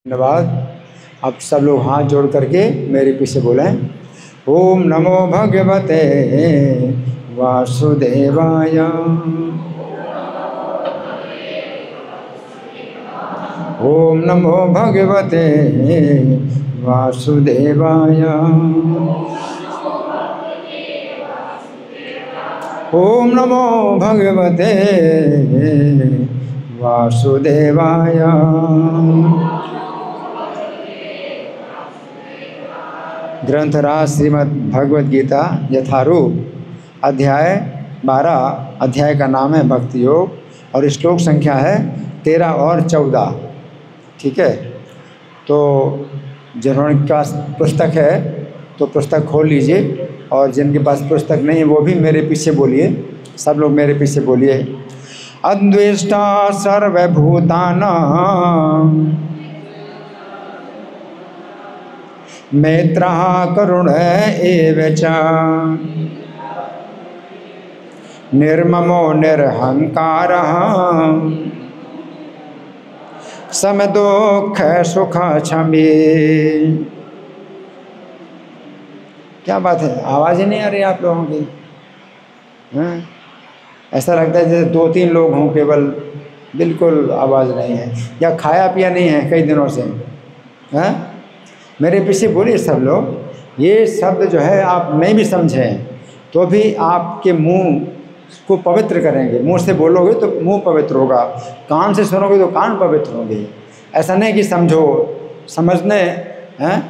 धन्यवाद। अब सब लोग हाथ जोड़ करके मेरे पीछे बोलें, ओम नमो भगवते वासुदेवाय। ओम नमो भगवते वासुदेवाय। ओम नमो भगवते वासुदेवाय। ग्रंथराज श्रीमद् भगवद गीता यथारूप अध्याय 12। अध्याय का नाम है भक्ति योग और श्लोक संख्या है 13 और 14। ठीक है, तो जिन्होंने का पुस्तक है तो पुस्तक खोल लीजिए और जिनके पास पुस्तक नहीं है वो भी मेरे पीछे बोलिए। सब लोग मेरे पीछे बोलिए। अद्वेष्टा सर्वभूतानां मैत्रः करुण एव च निर्ममो निरहंकारः समदुःख सुख क्षमी। क्या बात है, आवाज़ ही नहीं आ रही आप लोगों की? हाँ? ऐसा लगता है जैसे 2-3 लोग हों केवल, बिल्कुल आवाज़ नहीं है, या खाया पिया नहीं है कई दिनों से। हाँ, मेरे पीछे बोलिए सब लोग। ये शब्द जो है आप नहीं भी समझें तो भी आपके मुंह को पवित्र करेंगे। मुंह से बोलोगे तो मुंह पवित्र होगा, कान से सुनोगे तो कान पवित्र होंगे। ऐसा नहीं कि समझो, समझने हैं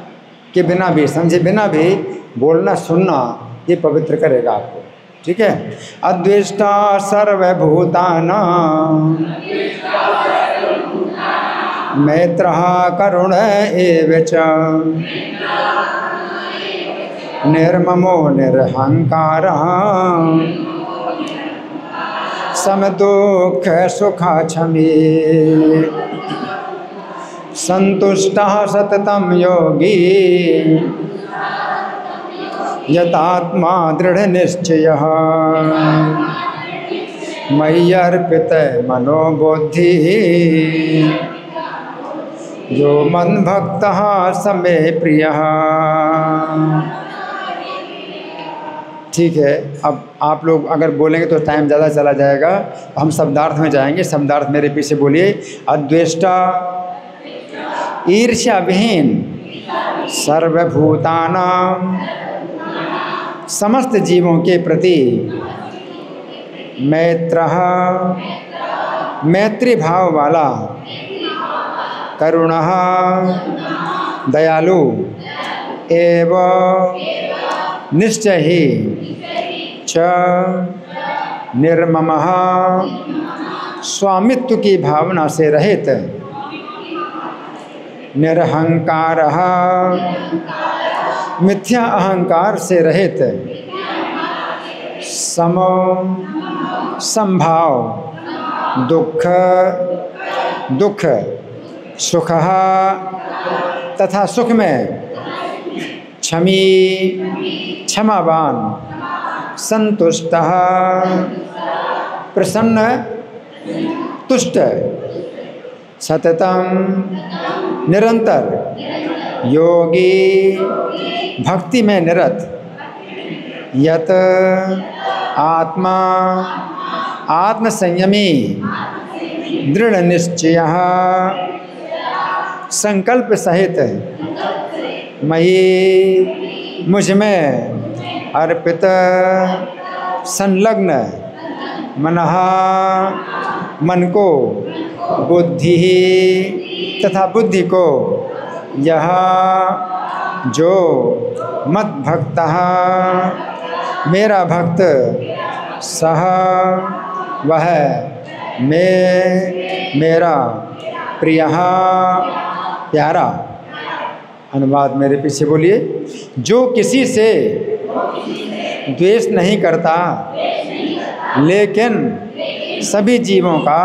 कि बिना भी समझे बिना भी बोलना सुनना ये पवित्र करेगा आपको। ठीक है। अद्वेष्टा सर्वभूतानां मैत्रः करुण एव च निर्ममो निरहंकारः समदुःख सुख क्षमी। संतुष्टः सततं योगी यतात्मा दृढ़ निश्चयः मय्यर्पित मनोबुद्धि जो मन भक्तः समे प्रियः। ठीक है, अब आप लोग अगर बोलेंगे तो टाइम ज़्यादा चला जाएगा। हम शब्दार्थ में जाएंगे। शब्दार्थ मेरे पीछे बोलिए। अद्वेष्टा ईर्ष्या विहीन सर्वभूतानां समस्त जीवों के प्रति मैत्रः मैत्री भाव वाला करुणः दयालु एवं निश्चय ही च निर्ममः स्वामित्व की भावना से रहित निरहंकारः मिथ्या अहंकार से रहित समो संभाव दुख सुख तथा सुख में क्षमी क्षमावान संतुष्टः प्रसन्न तुष्ट सततम निरंतर योगी भक्ति में निरत यत आत्मा आत्म संयमी दृढ़ निश्चयः संकल्प सहित मयि मुझ में अर्पित संलग्न मनः मन को बुद्धि तथा बुद्धि को यह जो मत भक्तः मेरा भक्त सह वह मेरा प्रियः प्यारा। अनुवाद मेरे पीछे बोलिए। जो किसी से द्वेष नहीं करता लेकिन सभी जीवों का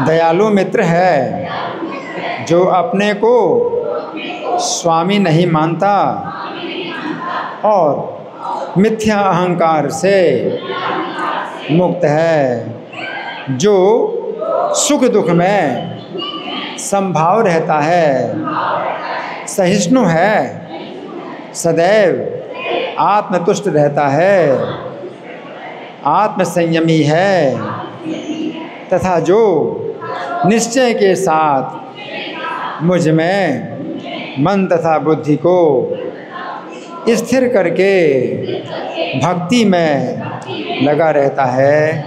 दयालु मित्र है, जो अपने को स्वामी नहीं मानता और मिथ्या अहंकार से मुक्त है, जो सुख दुख में संभाव रहता है, सहिष्णु है, सदैव आत्मतुष्ट रहता है, आत्मसंयमी है, तथा जो निश्चय के साथ मुझ में मन तथा बुद्धि को स्थिर करके भक्ति में लगा रहता है,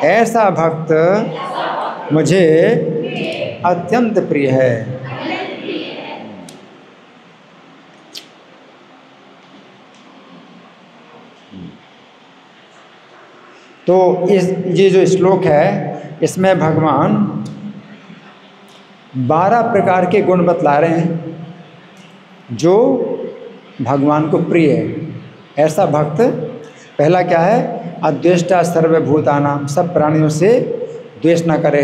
ऐसा भक्त मुझे अत्यंत प्रिय है। तो ये जो श्लोक है इसमें भगवान 12 प्रकार के गुण बतला रहे हैं जो भगवान को प्रिय है। ऐसा भक्त, पहला क्या है, अद्वेष्टा सर्वभूतानां, सब प्राणियों से द्वेष न करे।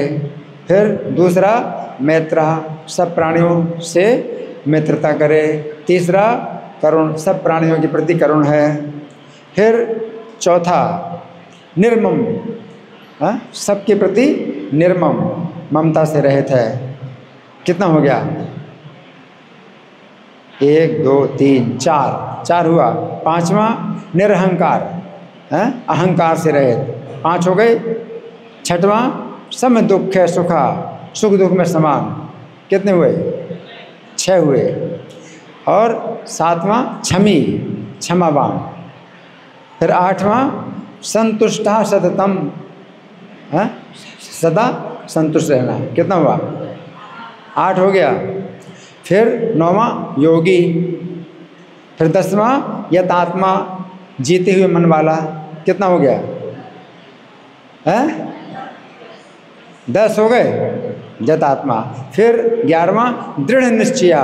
फिर दूसरा, मैत्रा, सब प्राणियों से मित्रता करे। तीसरा, करुण, सब प्राणियों के प्रति करुण है। फिर चौथा, निर्मम, सबके प्रति निर्मम, ममता से रहित है। कितना हो गया? 1 2 3 4 हुआ। पांचवा, निरहंकार, अहंकार से रहित, 5 हो गए। छठवां, सम दुख है सुखा, सुख दुख में समान, कितने हुए? 6 हुए। और 7वां, क्षमी, क्षमावान। फिर 8वां, संतुष्टा सततम, सदा संतुष्ट रहना, कितना हुआ? 8 हो गया। फिर 9वां, योगी। फिर 10वां, यतात्मा, जीते हुए मन वाला, कितना हो गया? 10 हो गए, यतात्मा। फिर 11वां, दृढ़ निश्चया,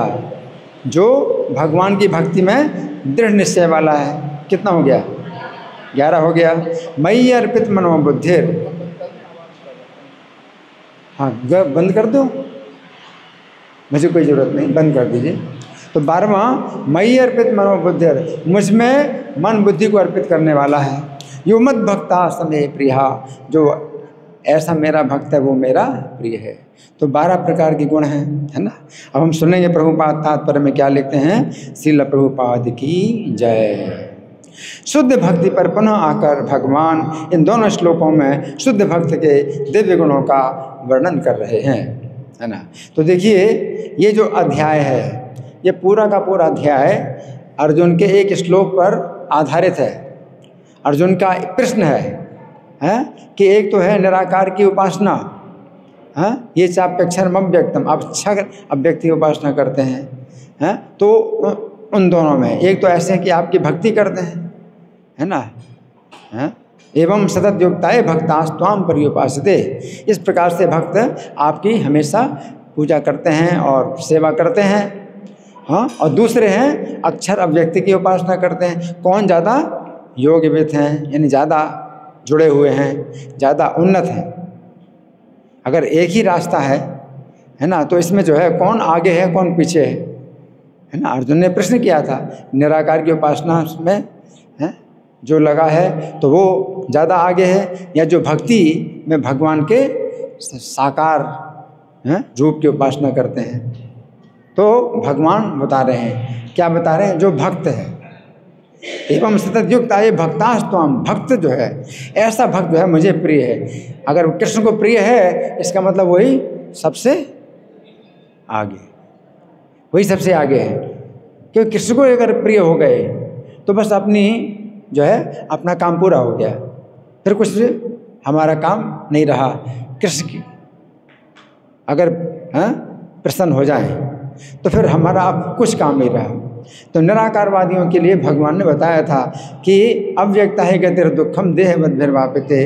जो भगवान की भक्ति में दृढ़ निश्चय वाला है, कितना हो गया? 11 हो गया। मयि अर्पित मनो बुद्धिर, हाँ बंद कर दो, मुझे कोई ज़रूरत नहीं, बंद कर दीजिए। तो 12वां, मयि अर्पित मनो बुद्धिर, मुझ में मन बुद्धि को अर्पित करने वाला है। यो मद भक्ता समय प्रिया, जो ऐसा मेरा भक्त है वो मेरा प्रिय है। तो 12 प्रकार के गुण हैं, है ना। अब हम सुनेंगे प्रभुपाद तात्पर्य में क्या लिखते हैं। श्रील प्रभुपाद की जय। शुद्ध भक्ति पर पुनः आकर भगवान इन दोनों श्लोकों में शुद्ध भक्त के दिव्य गुणों का वर्णन कर रहे हैं, है ना। तो देखिए, ये जो अध्याय है, ये पूरा का पूरा अध्याय अर्जुन के एक श्लोक पर आधारित है। अर्जुन का प्रश्न है कि एक तो है निराकार की उपासना, ये चाप्यक्षरम अव्यक्तम, आप अक्षर अव्यक्त की उपासना करते हैं, तो उन दोनों में एक तो ऐसे है कि आपकी भक्ति करते हैं, है ना, एवं सतत युक्ताय भक्तास्त्वाम पर्युपासते, इस प्रकार से भक्त आपकी हमेशा पूजा करते हैं और सेवा करते हैं। और दूसरे हैं अक्षर अव्यक्ति की उपासना करते हैं। कौन ज़्यादा योगवित हैं, यानी ज़्यादा जुड़े हुए हैं, ज़्यादा उन्नत हैं। अगर एक ही रास्ता है ना, तो इसमें जो है कौन आगे है कौन पीछे है ना। अर्जुन ने प्रश्न किया था, निराकार की उपासना में जो लगा है तो वो ज़्यादा आगे है, या जो भक्ति में भगवान के साकार रूप की उपासना करते हैं। तो भगवान बता रहे हैं, क्या बता रहे हैं, जो भक्त है एवं सतत युक्त आये भक्तास्त्वम, भक्त जो है, ऐसा भक्त जो है मुझे प्रिय है। अगर कृष्ण को प्रिय है, इसका मतलब वही सबसे आगे, वही सबसे आगे है। क्योंकि कृष्ण को अगर प्रिय हो गए तो बस अपनी जो है अपना काम पूरा हो गया, फिर कुछ हमारा काम नहीं रहा। कृष्ण की अगर प्रसन्न हो जाए तो फिर हमारा अब कुछ काम नहीं रहा। तो निराकारवादियों के लिए भगवान ने बताया था कि अव्यक्ता है गतिर दुखम देह मद्भिर्वापिते,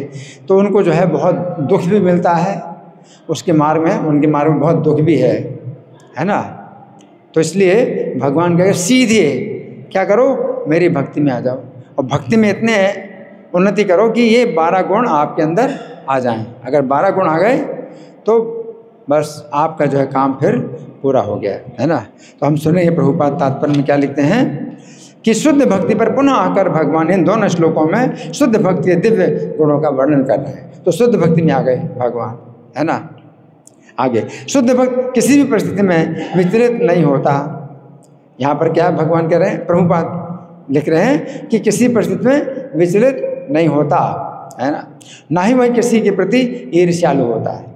तो उनको जो है बहुत दुख भी मिलता है उसके मार्ग में, उनके मार्ग में बहुत दुख भी है ना। तो इसलिए भगवान कहे सीधे क्या करो, मेरी भक्ति में आ जाओ, और भक्ति में इतने उन्नति करो कि ये 12 गुण आपके अंदर आ जाएं। अगर 12 गुण आ गए तो बस आपका जो है काम फिर पूरा हो गया, है ना। तो हम सुनेंगे प्रभुपाद तात्पर्य में क्या लिखते हैं कि शुद्ध भक्ति पर पुनः आकर भगवान इन दोनों श्लोकों में शुद्ध भक्ति के दिव्य गुणों का वर्णन कर रहे हैं। तो शुद्ध भक्ति में आ गए भगवान, है ना। आगे, शुद्ध भक्त किसी भी परिस्थिति में विचलित नहीं होता। यहाँ पर क्या भगवान कह रहे हैं, प्रभुपाद लिख रहे हैं कि किसी परिस्थिति में विचलित नहीं होता, है ना ही वह किसी के प्रति ईर्ष्यालु होता है।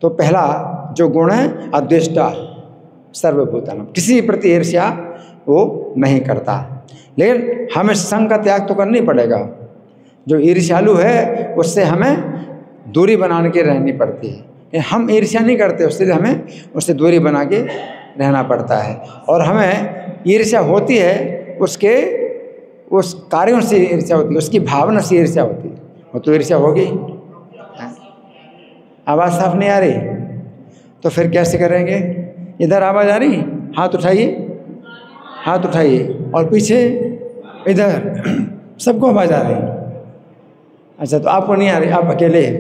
तो पहला जो गुण है अद्वेष्टा सर्वभूतानां, किसी के प्रति ईर्ष्या वो नहीं करता। लेकिन हमें संग का त्याग तो करना ही पड़ेगा। जो ईर्ष्यालु है उससे हमें दूरी बना के रहनी पड़ती है। हम ईर्ष्या नहीं करते, उससे हमें उससे दूरी बना के रहना पड़ता है। और हमें ईर्ष्या होती है उसके उस कार्यों से ईर्ष्या होती है, उसकी भावना से ईर्ष्या होती है, वो तो ईर्ष्या होगी। आवाज़ साफ नहीं आ रही तो फिर कैसे करेंगे? इधर आवाज़ आ रही, हाथ उठाइए, हाथ उठाइए, और पीछे इधर सबको आवाज़ आ रही। अच्छा, तो आपको नहीं आ रही, आप अकेले हैं,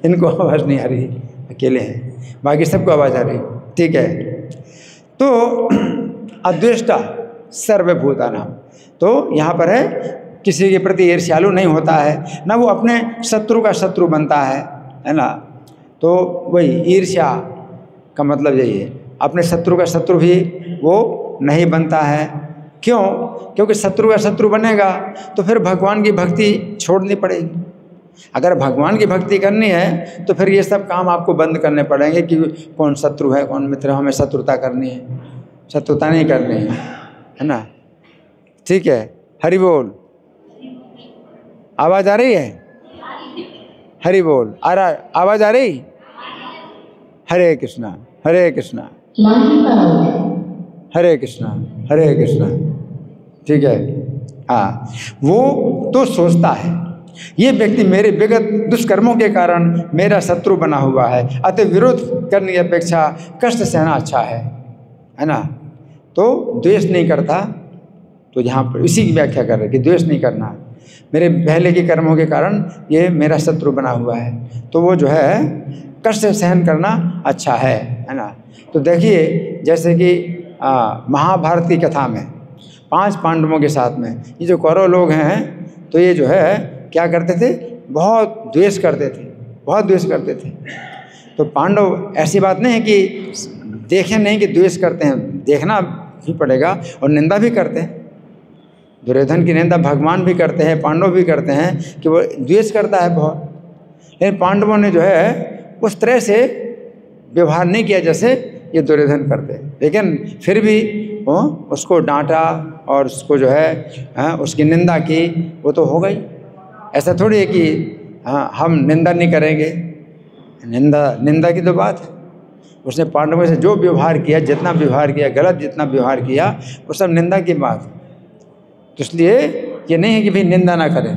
इनको आवाज़ नहीं आ रही, अकेले हैं, बाकी सबको आवाज़ आ रही, ठीक है। तो अद्वेष्टा सर्वभूतानां, तो यहाँ पर है किसी के प्रति ईर्ष्यालु नहीं होता है, ना वो अपने शत्रु का शत्रु बनता है ना। तो वही ईर्ष्या का मतलब यही है, अपने शत्रु का शत्रु भी वो नहीं बनता है। क्यों? क्योंकि शत्रु का शत्रु बनेगा तो फिर भगवान की भक्ति छोड़नी पड़ेगी। अगर भगवान की भक्ति करनी है तो फिर ये सब काम आपको बंद करने पड़ेंगे कि कौन शत्रु है कौन मित्र है, हमें शत्रुता करनी है, शत्रुता नहीं करनी है ना। ठीक है, हरि बोल। आवाज़ आ रही है? हरि बोल। आ रहा, आवाज़ आ रही? हरे कृष्णा हरे कृष्णा हरे कृष्णा हरे कृष्णा। ठीक है, हाँ, वो तो सोचता है ये व्यक्ति मेरे विगत दुष्कर्मों के कारण मेरा शत्रु बना हुआ है, अतः विरोध करने की अपेक्षा कष्ट सहना अच्छा है ना। तो द्वेष नहीं करता, तो यहाँ पर इसी की व्याख्या कर रहे कि द्वेष नहीं करना, मेरे पहले के कर्मों के कारण ये मेरा शत्रु बना हुआ है, तो वो जो है कष्ट सहन करना अच्छा है ना। तो देखिए जैसे कि महाभारत की कथा में 5 पांडवों के साथ में ये जो कौरव लोग हैं, तो ये जो है क्या करते थे, बहुत द्वेष करते थे, बहुत द्वेष करते थे। तो पांडव, ऐसी बात नहीं है कि देखें नहीं कि द्वेष करते हैं, देखना भी पड़ेगा और निंदा भी करते हैं। दुर्योधन की निंदा भगवान भी करते हैं, पांडव भी करते हैं कि वो द्वेष करता है बहुत। लेकिन पांडवों ने जो है उस तरह से व्यवहार नहीं किया जैसे ये दुर्योधन करते, लेकिन फिर भी वो उसको डांटा और उसको जो है उसकी निंदा की, वो तो हो गई। ऐसा थोड़ी है कि हम निंदा नहीं करेंगे, निंदा की तो बात है। उसने पांडवों से जो व्यवहार किया, जितना व्यवहार किया, गलत जितना व्यवहार किया, वो सब निंदा की बात है। तो इसलिए ये नहीं है कि भाई निंदा ना करें,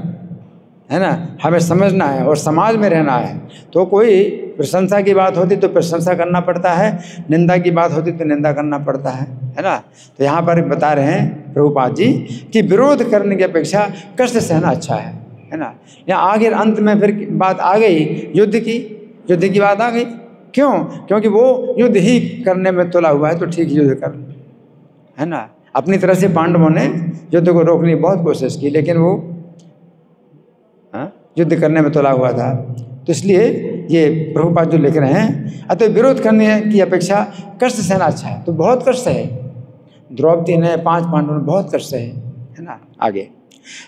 है ना, हमें समझना है और समाज में रहना है। तो कोई प्रशंसा की बात होती तो प्रशंसा करना पड़ता है, निंदा की बात होती तो निंदा करना पड़ता है ना। तो यहाँ पर बता रहे हैं प्रभुपाद जी कि विरोध करने की अपेक्षा कष्ट सहना अच्छा है ना। यहाँ आगे अंत में फिर बात आ गई युद्ध की बात आ गई। क्यों? क्योंकि वो युद्ध ही करने में तुला हुआ है, तो ठीक युद्ध कर, है ना। अपनी तरह से पांडवों ने युद्ध को रोकने की बहुत कोशिश की, लेकिन वो युद्ध करने में तुला हुआ था। तो इसलिए ये प्रभुपाद जो लिख रहे हैं, अतः विरोध करने की अपेक्षा कष्ट सहना अच्छा है। तो बहुत कष्ट है, द्रौपदी ने 5 पांडवों ने बहुत कष्ट है ना। आगे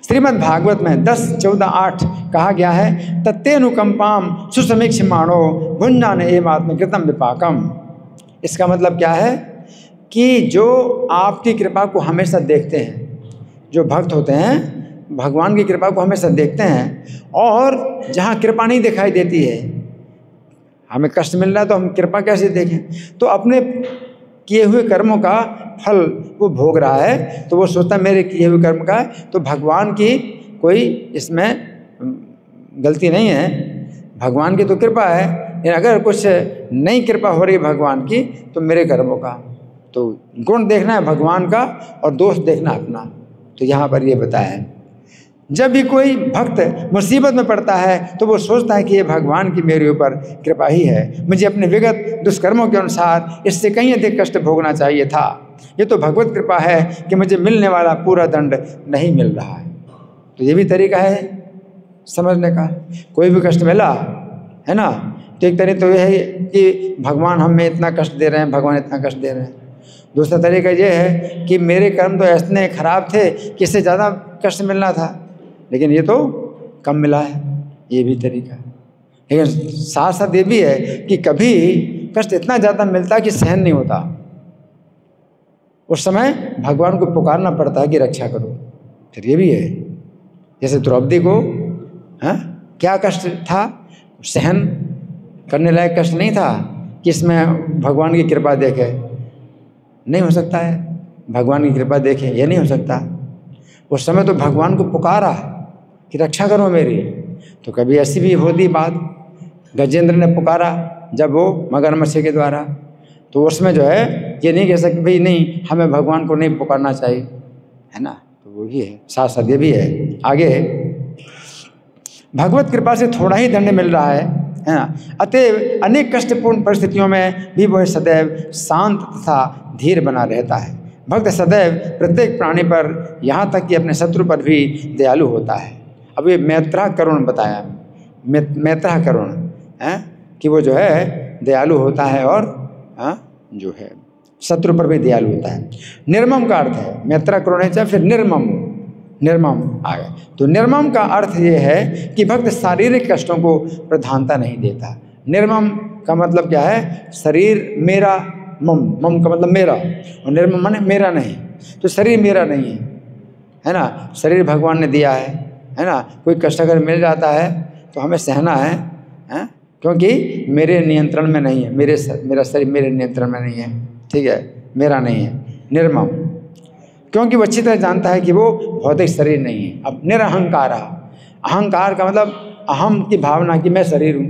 श्रीमद् भागवत में 10:14-8 कहा गया है, तत्तेनुकंपाम सुसमीक्षमाणो भुंजान एव आत्मकृतम विपाकम। इसका मतलब क्या है कि जो आपकी कृपा को हमेशा देखते हैं, जो भक्त होते हैं भगवान की कृपा को हमेशा देखते हैं, और जहाँ कृपा नहीं दिखाई देती है, हमें कष्ट मिल रहा है तो हम कृपा कैसे देखें, तो अपने किए हुए कर्मों का फल वो भोग रहा है, तो वो सोचता है मेरे किए हुए कर्म का है, तो भगवान की कोई इसमें गलती नहीं है, भगवान की तो कृपा है। लेकिन अगर कुछ नई कृपा हो रही है भगवान की, तो मेरे कर्मों का, तो गुण देखना है भगवान का और दोष देखना अपना। तो यहाँ पर ये बताया है, जब भी कोई भक्त मुसीबत में पड़ता है तो वो सोचता है कि ये भगवान की मेरे ऊपर कृपा ही है, मुझे अपने विगत दुष्कर्मों के अनुसार इससे कहीं अधिक कष्ट भोगना चाहिए था, ये तो भगवत कृपा है कि मुझे मिलने वाला पूरा दंड नहीं मिल रहा है। तो ये भी तरीका है समझने का। कोई भी कष्ट मिला है ना, तो एक तरीका तो यह है कि भगवान हमें इतना कष्ट दे रहे हैं, भगवान इतना कष्ट दे रहे हैं। दूसरा तरीका ये है कि मेरे कर्म तो इतने खराब थे कि इससे ज़्यादा कष्ट मिलना था, लेकिन ये तो कम मिला है, ये भी तरीका है। लेकिन साथ साथ ये भी है कि कभी कष्ट इतना ज़्यादा मिलता है कि सहन नहीं होता, उस समय भगवान को पुकारना पड़ता है कि रक्षा करो। फिर ये भी है, जैसे द्रौपदी को क्या कष्ट था, सहन करने लायक कष्ट नहीं था कि इसमें भगवान की कृपा देखे, नहीं हो सकता है भगवान की कृपा देखे, ये नहीं हो सकता। उस समय तो भगवान को पुकारा कि रक्षा करो मेरी। तो कभी ऐसी भी होती बात, गजेंद्र ने पुकारा जब वो मगरमच्छ के द्वारा, तो उसमें जो है ये नहीं कह सकते भाई नहीं हमें भगवान को नहीं पुकारना चाहिए, है ना। तो वो भी है, साथ साथ ये भी है। आगे भगवत कृपा से थोड़ा ही दंड मिल रहा है ना, अतएव अनेक कष्टपूर्ण परिस्थितियों में भी वह सदैव शांत तथा धीर बना रहता है। भक्त सदैव प्रत्येक प्राणी पर, यहाँ तक कि अपने शत्रु पर भी दयालु होता है। अब ये मैत्रा करुण बताया, मैत्रा करुण है कि वो जो है दयालु होता है और जो है शत्रु पर भी दयालु होता है। निर्मम का अर्थ है मैत्रा करुण है, फिर निर्मम, निर्मम आ गया। तो निर्मम का अर्थ ये है कि भक्त शारीरिक कष्टों को प्रधानता नहीं देता। निर्मम का मतलब क्या है, शरीर मेरा, मम, मम का मतलब मेरा, और निर्मम माने मेरा नहीं। तो शरीर मेरा नहीं है ना, शरीर भगवान ने दिया है ना। कोई कष्ट अगर मिल जाता है तो हमें सहना है, क्योंकि मेरे नियंत्रण में नहीं है, मेरा शरीर मेरे नियंत्रण में नहीं है, ठीक है, मेरा नहीं है। निर्मम क्योंकि वो अच्छी तरह जानता है कि वो भौतिक शरीर नहीं है। अब निरहंकार, अहंकार का मतलब अहम की भावना कि मैं शरीर हूँ।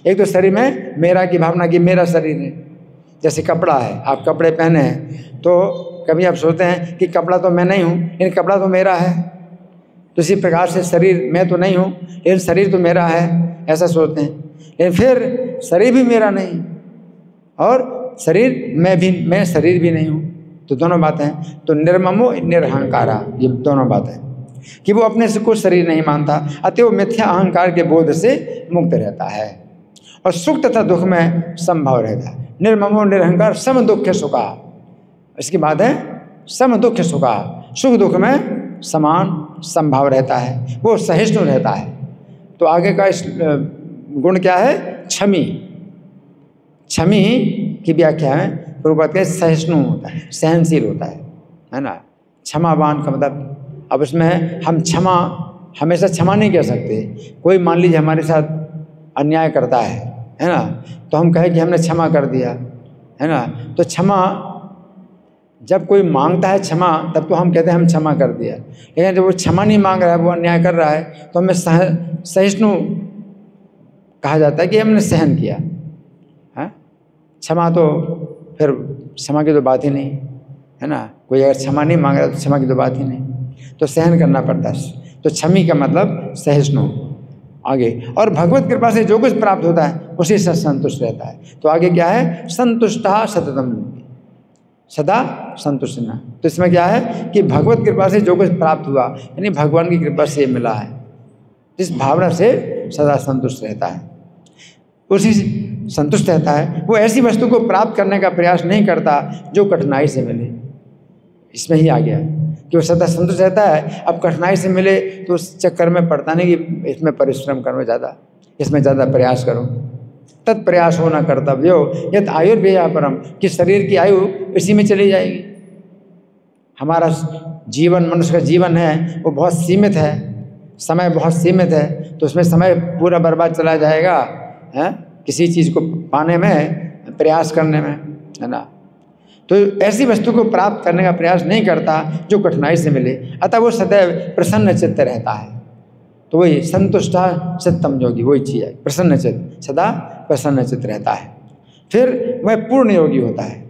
एक तो शरीर में मेरा की भावना कि मेरा शरीर है। जैसे कपड़ा है, आप कपड़े पहने हैं तो कभी आप सोचते हैं कि कपड़ा तो मैं नहीं हूँ लेकिन कपड़ा तो मेरा है। तो इसी प्रकार से शरीर मैं तो नहीं हूँ लेकिन शरीर तो मेरा है, ऐसा सोचते हैं। लेकिन फिर शरीर भी मेरा नहीं और शरीर मैं शरीर भी नहीं हूँ, तो दोनों बातें हैं। तो निर्ममो निरहंकारा, ये दोनों बातें कि वो अपने से कुछ शरीर नहीं मानता, अतः वो मिथ्या अहंकार के बोध से मुक्त रहता है और सुख तथा दुख में संभव रहता है। निर्ममो निरहंकार सम दुख सुखा, इसकी बात है सम दुख सुखा, सुख दुख में समान संभाव रहता है, वो सहिष्णु रहता है। तो आगे का इस गुण क्या है, क्षमी। क्षमी की व्याख्या है प्रभुपाद के सहिष्णु होता है, सहनशील होता है ना। क्षमावान का मतलब, अब इसमें हम क्षमा हमेशा क्षमा नहीं कह सकते। कोई मान लीजिए हमारे साथ अन्याय करता है ना, तो हम कहें कि हमने क्षमा कर दिया, है ना। तो क्षमा जब कोई मांगता है क्षमा, तब तो हम कहते हैं हम क्षमा कर दिया। लेकिन जब वो क्षमा नहीं मांग रहा है, वो अन्याय कर रहा है, तो हमें सहिष्णु कहा जाता है कि हमने सहन किया। क्षमा तो फिर क्षमा की तो बात ही नहीं, है ना। कोई अगर क्षमा नहीं मांग रहा तो क्षमा की तो बात ही नहीं, तो सहन करना पड़ता है। तो क्षमी का मतलब सहिष्णु। आगे, और भगवत कृपा से जो कुछ प्राप्त होता है उसी से संतुष्ट रहता है। तो आगे क्या है, संतुष्टा सततम, सदा संतुष्ट रहना। तो इसमें क्या है कि भगवत कृपा से जो कुछ प्राप्त हुआ, यानी भगवान की कृपा से मिला है, जिस भावना से सदा संतुष्ट रहता है, उसी संतुष्ट रहता है। वो ऐसी वस्तु को प्राप्त करने का प्रयास नहीं करता जो कठिनाई से मिले। इसमें ही आ गया कि वो सदा संतुष्ट रहता है। अब कठिनाई से मिले तो उस चक्कर में पड़ता नहीं कि इसमें परिश्रम करो ज़्यादा, इसमें ज़्यादा प्रयास करो। तत्प्रयास होना कर्तव्यो यद आयुर्व्यया परम, कि शरीर की आयु इसी में चली जाएगी। हमारा जीवन, मनुष्य का जीवन है वो बहुत सीमित है, समय बहुत सीमित है, तो उसमें समय पूरा बर्बाद चला जाएगा है किसी चीज़ को पाने में, प्रयास करने में, है ना। तो ऐसी वस्तु को प्राप्त करने का प्रयास नहीं करता जो कठिनाई से मिले, अतः वो सदैव प्रसन्न चित्त रहता है। तो वही संतुष्टा चित्तम योगी, वही चीज़ है, प्रसन्न चित्त, सदा प्रसन्न चित्त रहता है। फिर वह पूर्ण योगी होता है।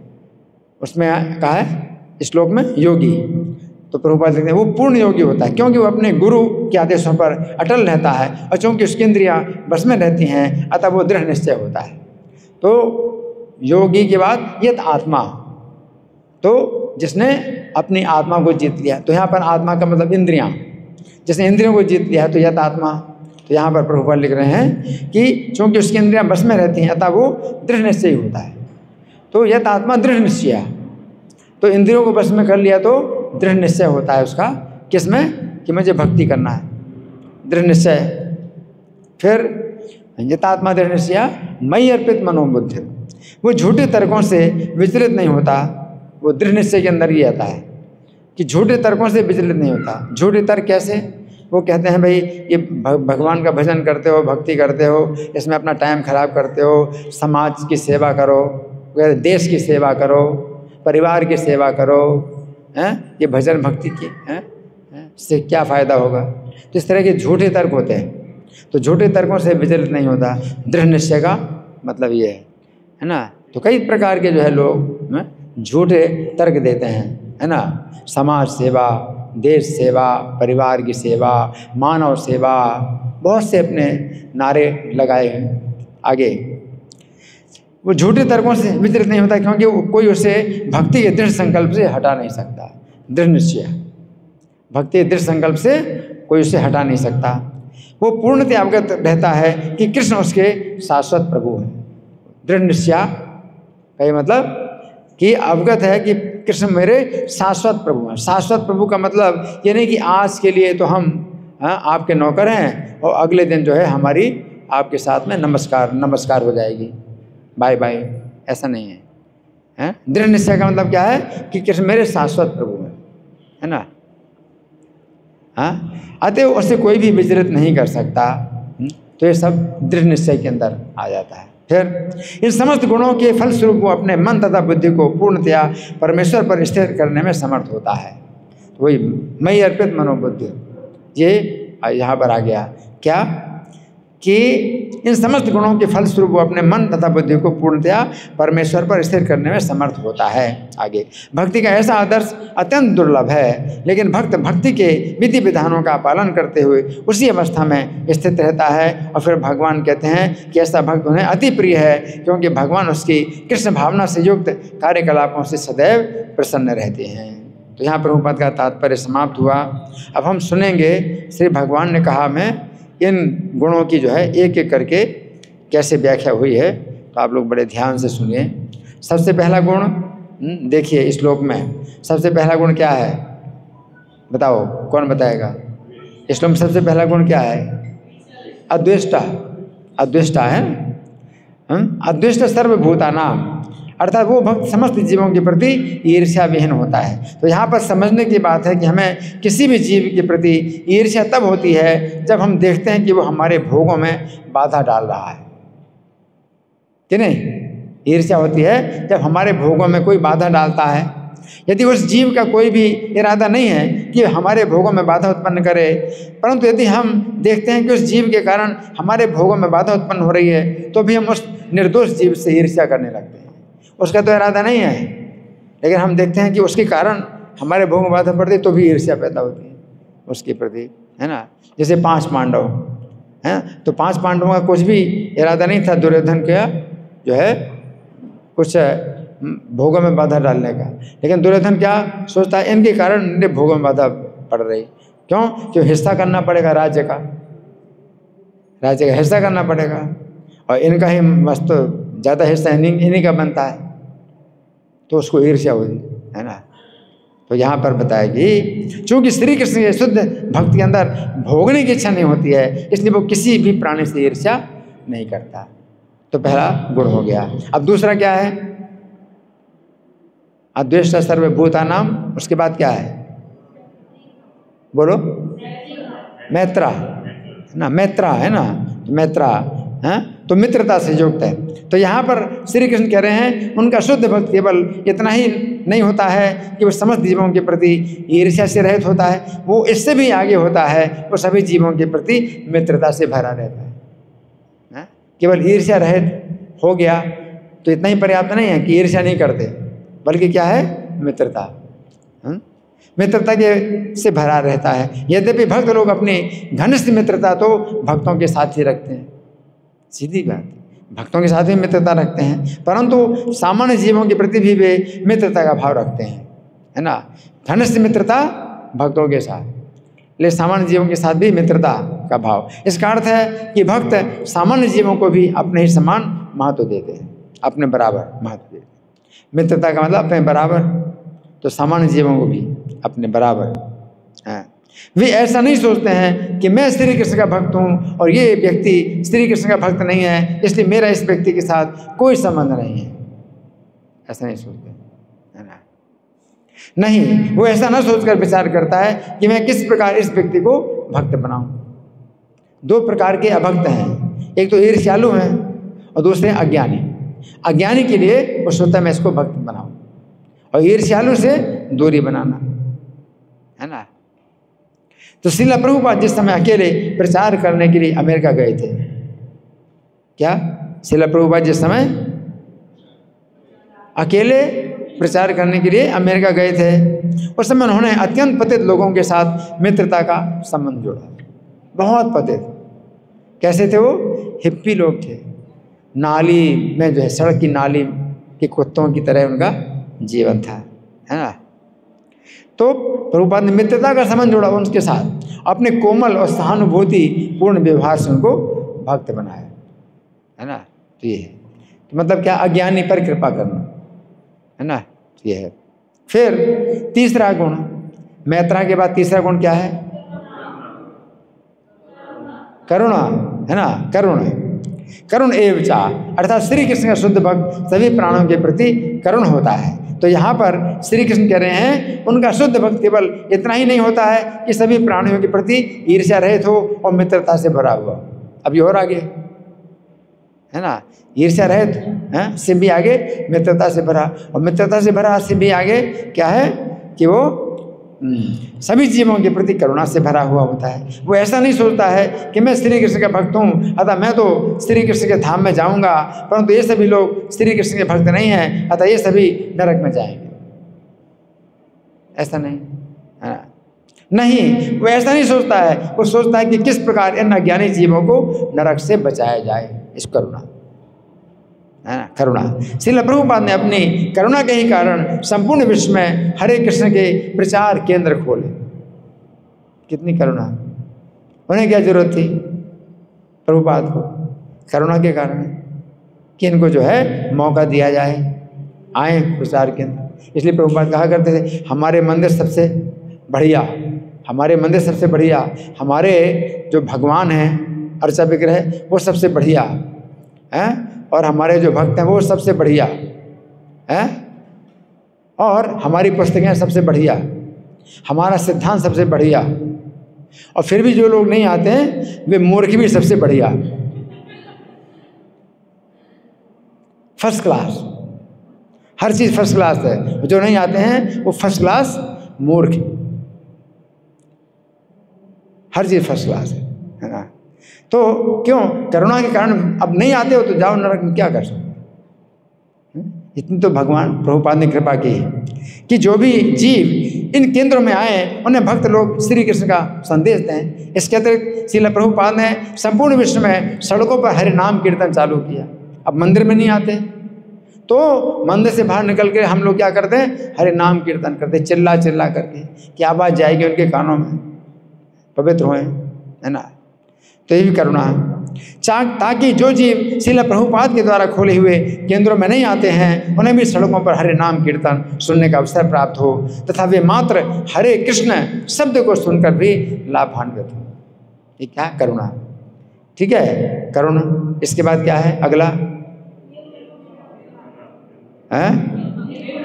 उसमें कहा है श्लोक में योगी, तो प्रभुपाद लिखते हैं वो पूर्ण योगी होता है क्योंकि वो अपने गुरु के आदेशों पर अटल रहता है और चूँकि उसकी इंद्रियां बस में रहती हैं, अतः वो दृढ़ निश्चय होता है। तो योगी के बाद यत आत्मा, तो जिसने अपनी आत्मा को जीत लिया, तो यहाँ पर आत्मा का मतलब इंद्रियां, जिसने इंद्रियों को जीत लिया है तो यत आत्मा। तो तो यहाँ पर प्रभुपाद लिख रहे हैं कि चूंकि उसकी इंद्रियां बस में रहती हैं अतः वो दृढ़ निश्चय होता है। तो यत आत्मा दृढ़ निश्चय, तो इंद्रियों को बस में कर लिया तो दृढ़ निश्चय होता है उसका, किसमें, कि मुझे भक्ति करना है, दृढ़ निश्चय। फिर यतात्मा दृढ़ निश्चय मयि अर्पित मनोबुद्धि, वो झूठे तर्कों से विचलित नहीं होता, वो दृढ़ निश्चय के अंदर ही आता है कि झूठे तर्कों से विचलित नहीं होता। झूठे तर्क कैसे, वो कहते हैं भाई ये भगवान का भजन करते हो, भक्ति करते हो, इसमें अपना टाइम खराब करते हो, समाज की सेवा करो, देश की सेवा करो, परिवार की सेवा करो, हैं, ये भजन भक्ति की से क्या फ़ायदा होगा। तो इस तरह के झूठे तर्क होते हैं। तो झूठे तर्कों से विचलित नहीं होता, दृढ़ निश्चय का मतलब ये है ना। तो कई प्रकार के जो है लोग झूठे तर्क देते हैं, है ना, समाज सेवा, देश सेवा, परिवार की सेवा, मानव सेवा, बहुत से अपने नारे लगाए हैं आगे। वो झूठे तर्कों से विचलित नहीं होता क्योंकि कोई उसे भक्ति के दृढ़ संकल्प से हटा नहीं सकता। दृढ़ निश्चय, भक्ति के दृढ़ संकल्प से कोई उसे हटा नहीं सकता। वो पूर्णतः अवगत रहता है कि कृष्ण उसके शाश्वत प्रभु हैं। दृढ़ निश्चय का ये मतलब कि अवगत है कि कृष्ण मेरे शाश्वत प्रभु हैं। शाश्वत प्रभु का मतलब ये नहीं कि आज के लिए तो हम आपके नौकर हैं और अगले दिन जो है हमारी आपके साथ में नमस्कार हो जाएगी, बाय बाय, ऐसा नहीं है। दृढ़ निश्चय का मतलब क्या है कि कृष्ण मेरे शाश्वत प्रभु हैं, है ना। अतः उससे कोई भी विचलित नहीं कर सकता। तो ये सब दृढ़ निश्चय के अंदर आ जाता है। फिर इन समस्त गुणों के फलस्वरूप वो अपने मन तथा बुद्धि को पूर्णतया परमेश्वर पर स्थिर करने में समर्थ होता है। तो वही मयि अर्पित मनोबुद्धि, ये यहाँ पर आ गया क्या कि इन समस्त गुणों के फलस्वरूप वो अपने मन तथा बुद्धि को पूर्णतया परमेश्वर पर स्थिर करने में समर्थ होता है। आगे भक्ति का ऐसा आदर्श अत्यंत दुर्लभ है, लेकिन भक्त भक्ति के विधि विधानों का पालन करते हुए उसी अवस्था में स्थित रहता है। और फिर भगवान कहते हैं कि ऐसा भक्त उन्हें अति प्रिय है, क्योंकि भगवान उसकी कृष्ण भावना से युक्त कार्यकलापों से सदैव प्रसन्न रहते हैं। तो यहाँ प्रभुपाद का तात्पर्य समाप्त हुआ। अब हम सुनेंगे श्री भगवान ने कहा मैं इन गुणों की जो है एक एक करके कैसे व्याख्या हुई है, तो आप लोग बड़े ध्यान से सुनिए। सबसे पहला गुण देखिए इस श्लोक में, सबसे पहला गुण क्या है बताओ, कौन बताएगा। इस श्लोक में सबसे पहला गुण क्या है, अद्वेष्टा। अद्वेष्टा है, अद्वेष्टा सर्वभूतानाम, अर्थात वो भक्त समस्त जीवों के प्रति ईर्ष्या विहीन होता है। तो यहाँ पर समझने की बात है कि हमें किसी भी जीव के प्रति ईर्ष्या तब होती है जब हम देखते हैं कि वो हमारे भोगों में बाधा डाल रहा है, कि नहीं। ईर्ष्या होती है जब हमारे भोगों में कोई बाधा डालता है। यदि उस जीव का कोई भी इरादा नहीं है कि हमारे भोगों में बाधा उत्पन्न करे, परंतु यदि हम देखते हैं कि उस जीव के कारण हमारे भोगों में बाधा उत्पन्न हो रही है, तो भी हम उस निर्दोष जीव से ईर्ष्या करने लगते हैं। उसका तो इरादा नहीं है, लेकिन हम देखते हैं कि उसके कारण हमारे भोग में बाधा पड़ती, तो भी ईर्ष्या पैदा होती है उसके प्रति, है ना। जैसे 5 पांडव हैं, तो 5 पांडवों का कुछ भी इरादा नहीं था दुर्योधन का जो है कुछ भोगों में बाधा डालने का, लेकिन दुर्योधन क्या सोचता है, इनके कारण इनके भोगों में बाधा पड़ रही। क्यों? क्यों हिस्सा करना पड़ेगा राज्य का हिस्सा करना पड़ेगा, और इनका ही मस्त ज़्यादा हिस्सा इन्हीं का बनता है, तो उसको ईर्ष्या हुई, है ना। तो यहाँ पर बताया कि चूँकि श्री कृष्ण के शुद्ध भक्त के अंदर भोगने की इच्छा नहीं होती है, इसलिए वो किसी भी प्राणी से ईर्ष्या नहीं करता। तो पहला गुण हो गया। अब दूसरा क्या है, अद्वेष्टा सर्वभूतानाम। उसके बाद क्या है, बोलो, मैत्रा ना, मैत्रा है ना, मैत्रा है तो मित्रता से युक्त है। तो यहाँ पर श्री कृष्ण कह रहे हैं उनका शुद्ध भक्त केवल इतना ही नहीं होता है कि वो समस्त जीवों के प्रति ईर्ष्या से रहित होता है, वो इससे भी आगे होता है, वो सभी जीवों के प्रति मित्रता से भरा रहता है। केवल ईर्ष्या रहित हो गया तो इतना ही पर्याप्त नहीं है कि ईर्ष्या नहीं करते, बल्कि क्या है, मित्रता, मित्रता के से भरा रहता है। यद्यपि भक्त लोग अपनी घनिष्ठ मित्रता तो भक्तों के साथ ही रखते हैं, सीधी बात, भक्तों के साथ भी मित्रता रखते हैं, परंतु सामान्य जीवों के प्रति भी वे मित्रता का भाव रखते हैं, है ना। घनिष्ठ मित्रता भक्तों के साथ, लेकिन सामान्य जीवों के साथ भी मित्रता का भाव। इसका अर्थ है कि भक्त सामान्य जीवों को भी अपने ही समान महत्व देते हैं, अपने बराबर महत्व देते हैं। मित्रता का मतलब अपने बराबर, तो सामान्य जीवों को भी अपने बराबर है। वे ऐसा नहीं सोचते हैं कि मैं श्री कृष्ण का भक्त हूँ और ये व्यक्ति श्री कृष्ण का भक्त नहीं है, इसलिए मेरा इस व्यक्ति के साथ कोई संबंध नहीं है। ऐसा नहीं सोचते, है ना? नहीं, वो ऐसा ना सोचकर विचार करता है कि मैं किस प्रकार इस व्यक्ति को भक्त बनाऊं। दो प्रकार के अभक्त हैं, एक तो ईर्ष्यालु हैं और दूसरे अज्ञानी। अज्ञानी के लिए वो सोचता है मैं इसको भक्त बनाऊं, और ईर्ष्यालु से दूरी बनाना, है ना? तो श्रील प्रभुपाद जिस समय अकेले प्रचार करने के लिए अमेरिका गए थे, क्या श्रील प्रभुपाद जिस समय अकेले प्रचार करने के लिए अमेरिका गए थे, उस समय उन्होंने अत्यंत पतित लोगों के साथ मित्रता का संबंध जोड़ा। बहुत पतित। कैसे थे वो? हिप्पी लोग थे। नाली में जो है, सड़क की नाली के कुत्तों की तरह उनका जीवन था, है ना? तो प्रभुपाद ने मित्रता का संबंध जोड़ा उनके साथ, अपने कोमल और सहानुभूति पूर्ण व्यवहार से उनको भक्त बनाया, है ना? तो ये है, तो मतलब क्या? अज्ञानी पर कृपा करना, है ना? ये है। फिर तीसरा गुण, मैत्रा के बाद तीसरा गुण क्या है? करुणा, है ना? करुण एवचा, अर्थात श्री कृष्ण का शुद्ध भक्त सभी प्राणों के प्रति करुण होता है। तो यहाँ पर श्री कृष्ण कह रहे हैं उनका शुद्ध भक्त केवल इतना ही नहीं होता है कि सभी प्राणियों के प्रति ईर्ष्या रहित हो और मित्रता से भरा हुआ। अभी और आगे, है ना? ईर्ष्या रहित है से भी आगे मित्रता से भरा, और मित्रता से भरा से भी आगे क्या है कि वो सभी जीवों के प्रति करुणा से भरा हुआ होता है। वो ऐसा नहीं सोचता है कि मैं श्री कृष्ण का भक्त हूँ अतः मैं तो श्री कृष्ण के धाम में जाऊंगा, परंतु ये सभी लोग श्री कृष्ण के भक्त नहीं हैं अतः ये सभी नरक में जाएंगे। ऐसा नहीं, है ना? नहीं, वो ऐसा नहीं सोचता है। वो सोचता है कि किस प्रकार इन अज्ञानी जीवों को नरक से बचाया जाए, इस करुणा, है ना? करुणा। श्रील प्रभुपाद ने अपनी करुणा के ही कारण संपूर्ण विश्व में हरे कृष्ण के प्रचार केंद्र खोले। कितनी करुणा! उन्हें क्या जरूरत थी प्रभुपाद को? करुणा के कारण कि इनको जो है मौका दिया जाए, आए प्रचार केंद्र। इसलिए प्रभुपाद कहा करते थे हमारे मंदिर सबसे बढ़िया, हमारे मंदिर सबसे बढ़िया, हमारे जो भगवान हैं अर्चा विग्रह वो सबसे बढ़िया हैं, और हमारे जो भक्त हैं वो सबसे बढ़िया हैं, और हमारी पुस्तकें सबसे बढ़िया, हमारा सिद्धांत सबसे बढ़िया, और फिर भी जो लोग नहीं आते हैं वे मूर्ख भी सबसे बढ़िया, फर्स्ट क्लास, हर चीज़ फर्स्ट क्लास है। जो नहीं आते हैं वो फर्स्ट क्लास मूर्ख, हर चीज़ फर्स्ट क्लास है ना? तो क्यों? करुणा के कारण अब नहीं आते हो तो जाओ नरक में, क्या कर सकते? इतनी तो भगवान प्रभुपाद ने कृपा की कि जो भी जीव इन केंद्रों में आए उन्हें भक्त लोग श्री कृष्ण का संदेश दें। इसके अतिरिक्त श्रील प्रभुपाद ने संपूर्ण विश्व में सड़कों पर हरि नाम कीर्तन चालू किया। अब मंदिर में नहीं आते तो मंदिर से बाहर निकल के हम लोग क्या करते हैं? हरि नाम कीर्तन करते, चिल्ला चिल्ला करके कि आवाज़ जाएगी उनके कानों में, पवित्र होए, है ना? तो ये भी करुणा है। ताकि जो जीव श्रील प्रभुपाद के द्वारा खोले हुए केंद्रों में नहीं आते हैं उन्हें भी सड़कों पर हरे नाम कीर्तन सुनने का अवसर प्राप्त हो, तथा वे मात्र हरे कृष्ण शब्द को सुनकर भी लाभान्वित हो। ये क्या? करुणा। ठीक है, करुणा। इसके बाद क्या है अगला? है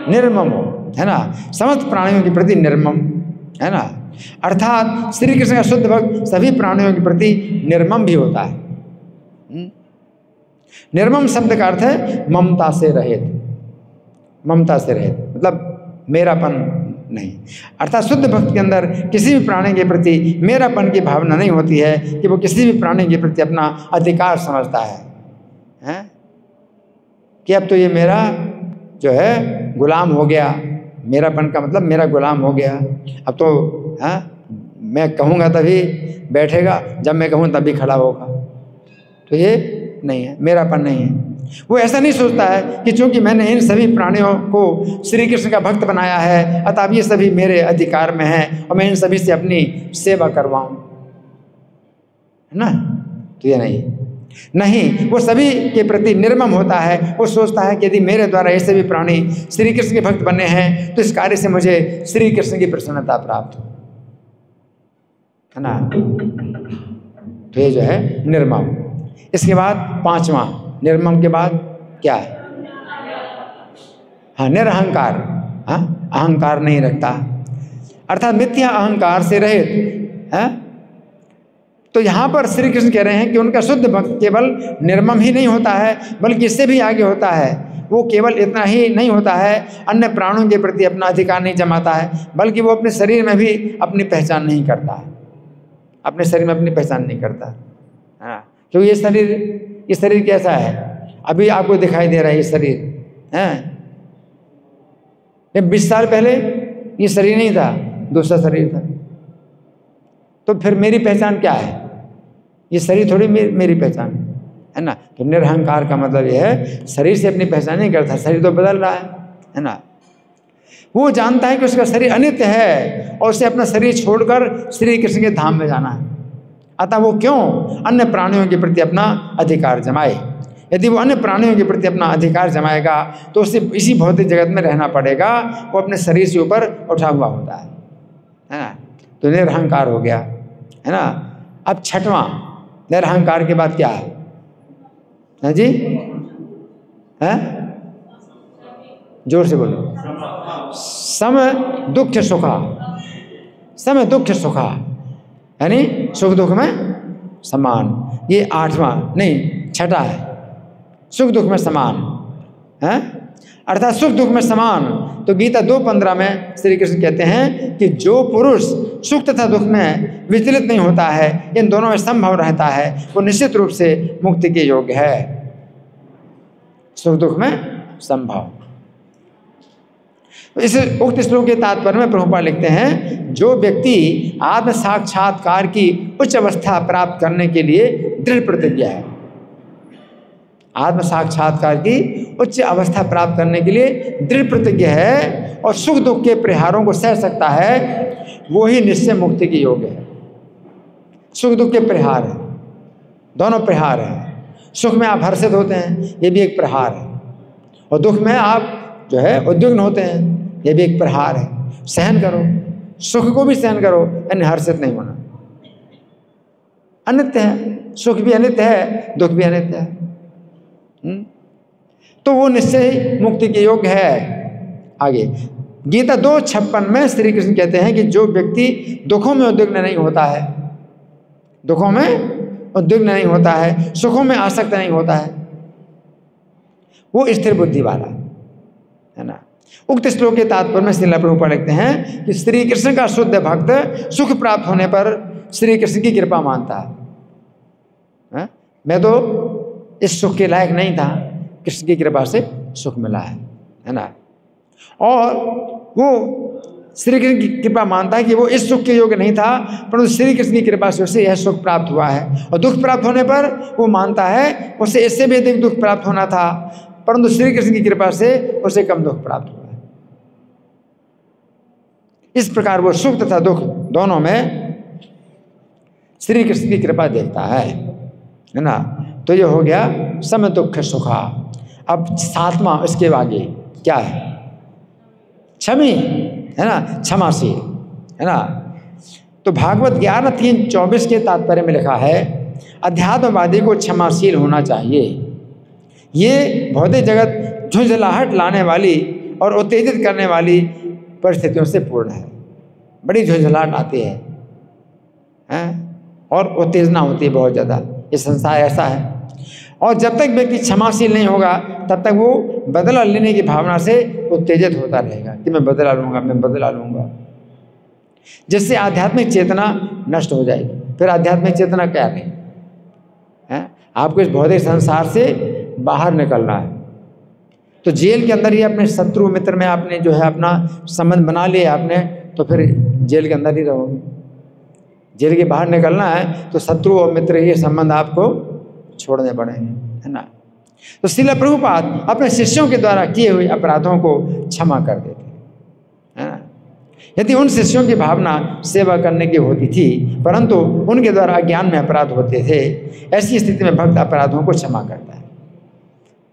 निर्मम हो, है ना? समस्त प्राणियों के प्रति निर्मम, है ना? अर्थात श्री कृष्ण का शुद्ध भक्त सभी प्राणियों के प्रति निर्मम भी होता है। निर्मम शब्द का अर्थ है ममता से रहित, ममता से रहित मतलब मेरापन नहीं। अर्थात शुद्ध भक्त के अंदर किसी भी प्राणी के प्रति मेरापन की भावना नहीं होती है कि वो किसी भी प्राणी के प्रति अपना अधिकार समझता है कि अब तो ये मेरा जो है गुलाम हो गया। मेरापन का मतलब मेरा गुलाम हो गया, अब तो मैं कहूँगा तभी बैठेगा, जब मैं कहूँ तभी खड़ा होगा। तो ये नहीं है, मेरापन नहीं है। वो ऐसा नहीं सोचता है कि चूंकि मैंने इन सभी प्राणियों को श्री कृष्ण का भक्त बनाया है अतः ये सभी मेरे अधिकार में हैं और मैं इन सभी से अपनी सेवा करवाऊं, है ना। तो ये नहीं, वो सभी के प्रति निर्मम होता है। वो सोचता है कि यदि मेरे द्वारा ये सभी प्राणी श्री कृष्ण के भक्त बने हैं तो इस कार्य से मुझे श्री कृष्ण की प्रसन्नता प्राप्त हो, है ना। तो ये जो है निर्मम। इसके बाद पांचवा, निर्मम के बाद क्या है? हाँ, निरहंकार। हाँ, अहंकार नहीं रखता, अर्थात मिथ्या अहंकार से रहित है। तो यहाँ पर श्री कृष्ण कह रहे हैं कि उनका शुद्ध भक्त केवल निर्मम ही नहीं होता है बल्कि इससे भी आगे होता है। वो केवल इतना ही नहीं होता है अन्य प्राणों के प्रति अपना अधिकार नहीं जमाता है बल्कि वो अपने शरीर में भी अपनी पहचान नहीं करता है, अपने शरीर में अपनी पहचान नहीं करता, है ना। क्योंकि ये शरीर कैसा है? अभी आपको दिखाई दे रहा है ये शरीर है। 20 साल पहले ये शरीर नहीं था, दूसरा शरीर था। तो फिर मेरी पहचान क्या है? ये शरीर थोड़ी मेरी पहचान है ना। तो निरहंकार का मतलब यह है शरीर से अपनी पहचान नहीं करता, शरीर तो बदल रहा है ना। वो जानता है कि उसका शरीर अनित्य है और उसे अपना शरीर छोड़कर श्री कृष्ण के धाम में जाना है। अतः वो क्यों अन्य प्राणियों के प्रति अपना अधिकार जमाए? यदि वो अन्य प्राणियों के प्रति अपना अधिकार जमाएगा तो उसे इसी भौतिक जगत में रहना पड़ेगा। वो अपने शरीर से ऊपर उठा हुआ होता है ना। तो निरहंकार हो गया, है ना। अब छठवां, निरहंकार के बाद क्या है जी? है, जोर से बोलो। सम दुख सुखा, सम दुख सुखा, यानी सुख दुख में समान। ये 8वां नहीं 6ठा है, सुख दुख में समान है, अर्थात सुख दुख में समान। तो गीता 2:15 में श्री कृष्ण कहते हैं कि जो पुरुष सुख तथा दुख में विचलित नहीं होता है, इन दोनों में संभव रहता है, वो निश्चित रूप से मुक्ति के योग्य है। सुख दुख में संभव। इस उक्त श्लोक के तात्पर्य में प्रभुपाद लिखते हैं जो व्यक्ति आत्म साक्षात्कार की उच्च अवस्था प्राप्त करने के लिए दृढ़ प्रतिज्ञ है, आत्म साक्षात्कार की उच्च अवस्था प्राप्त करने के लिए दृढ़ प्रतिज्ञ है और सुख दुख के प्रहारों को सह सकता है, वो ही निश्चय मुक्ति के योग्य है। सुख दुख के प्रहार है, दोनों प्रहार हैं। सुख में आप हर्षित होते हैं, ये भी एक प्रहार है, और दुख में आप जो है उद्विग्न होते हैं, ये भी एक प्रहार है। सहन करो, सुख को भी सहन करो, यानी हर्षित नहीं होना। अनित्य है, सुख भी अनित्य है, दुख भी अनित्य है। तो वो निश्चय ही मुक्ति के योग्य है। आगे गीता 2:56 में श्री कृष्ण कहते हैं कि जो व्यक्ति दुखों में उद्विग्न नहीं होता है, दुखों में उद्विग्न नहीं होता है, सुखों में आसक्त नहीं होता है, वो स्थिर बुद्धि वाला है ना। उक्त श्लोक के तात्पर्य में श्रील प्रभुपाद लिखते हैं कि श्री कृष्ण का शुद्ध भक्त सुख प्राप्त होने पर श्री कृष्ण की कृपा मानता है। मैं तो इस सुख के लायक नहीं था, कृष्ण की कृपा से सुख मिला है ना। और वो श्री कृष्ण की कृपा मानता है कि वो इस सुख के योग्य नहीं था, परंतु श्री कृष्ण की कृपा से उसे यह सुख प्राप्त हुआ है। और दुख प्राप्त होने पर वो मानता है उसे इससे भी अधिक दुख प्राप्त होना था, परंतु श्री कृष्ण की कृपा से उसे कम दुख प्राप्त हुआ है। इस प्रकार वो सुख तथा दुख दोनों में श्री कृष्ण की कृपा देखता है ना। तो ये हो गया सम दुख सुखा। अब 7वां इसके आगे क्या है? क्षमी, है ना, क्षमाशील, है ना। तो भागवत 11:3-24 के तात्पर्य में लिखा है अध्यात्मवादी को क्षमाशील होना चाहिए। ये भौतिक जगत झुंझलाहट लाने वाली और उत्तेजित करने वाली परिस्थितियों से पूर्ण है। बड़ी झुंझलाहट आती है और उत्तेजना होती है बहुत ज़्यादा। ये संसार ऐसा है। और जब तक व्यक्ति क्षमाशील नहीं होगा तब तक वो बदला लेने की भावना से उत्तेजित होता रहेगा कि मैं बदला लूँगा, मैं बदला लूँगा, जिससे आध्यात्मिक चेतना नष्ट हो जाएगी। फिर आध्यात्मिक चेतना क्या है? आपको इस भौतिक संसार से बाहर निकलना है। तो जेल के अंदर ही अपने शत्रु मित्र में आपने जो है अपना संबंध बना लिया आपने, तो फिर जेल के अंदर ही रहोगे। जेल के बाहर निकलना है तो शत्रु और मित्र ये संबंध आपको छोड़ने पड़ेंगे, है ना। तो श्रील प्रभुपाद अपने शिष्यों के द्वारा किए हुए अपराधों को क्षमा कर देते, है ना। यदि उन शिष्यों की भावना सेवा करने की होती थी, परंतु उनके द्वारा अज्ञान में अपराध होते थे, ऐसी स्थिति में भक्त अपराधों को क्षमा करता है।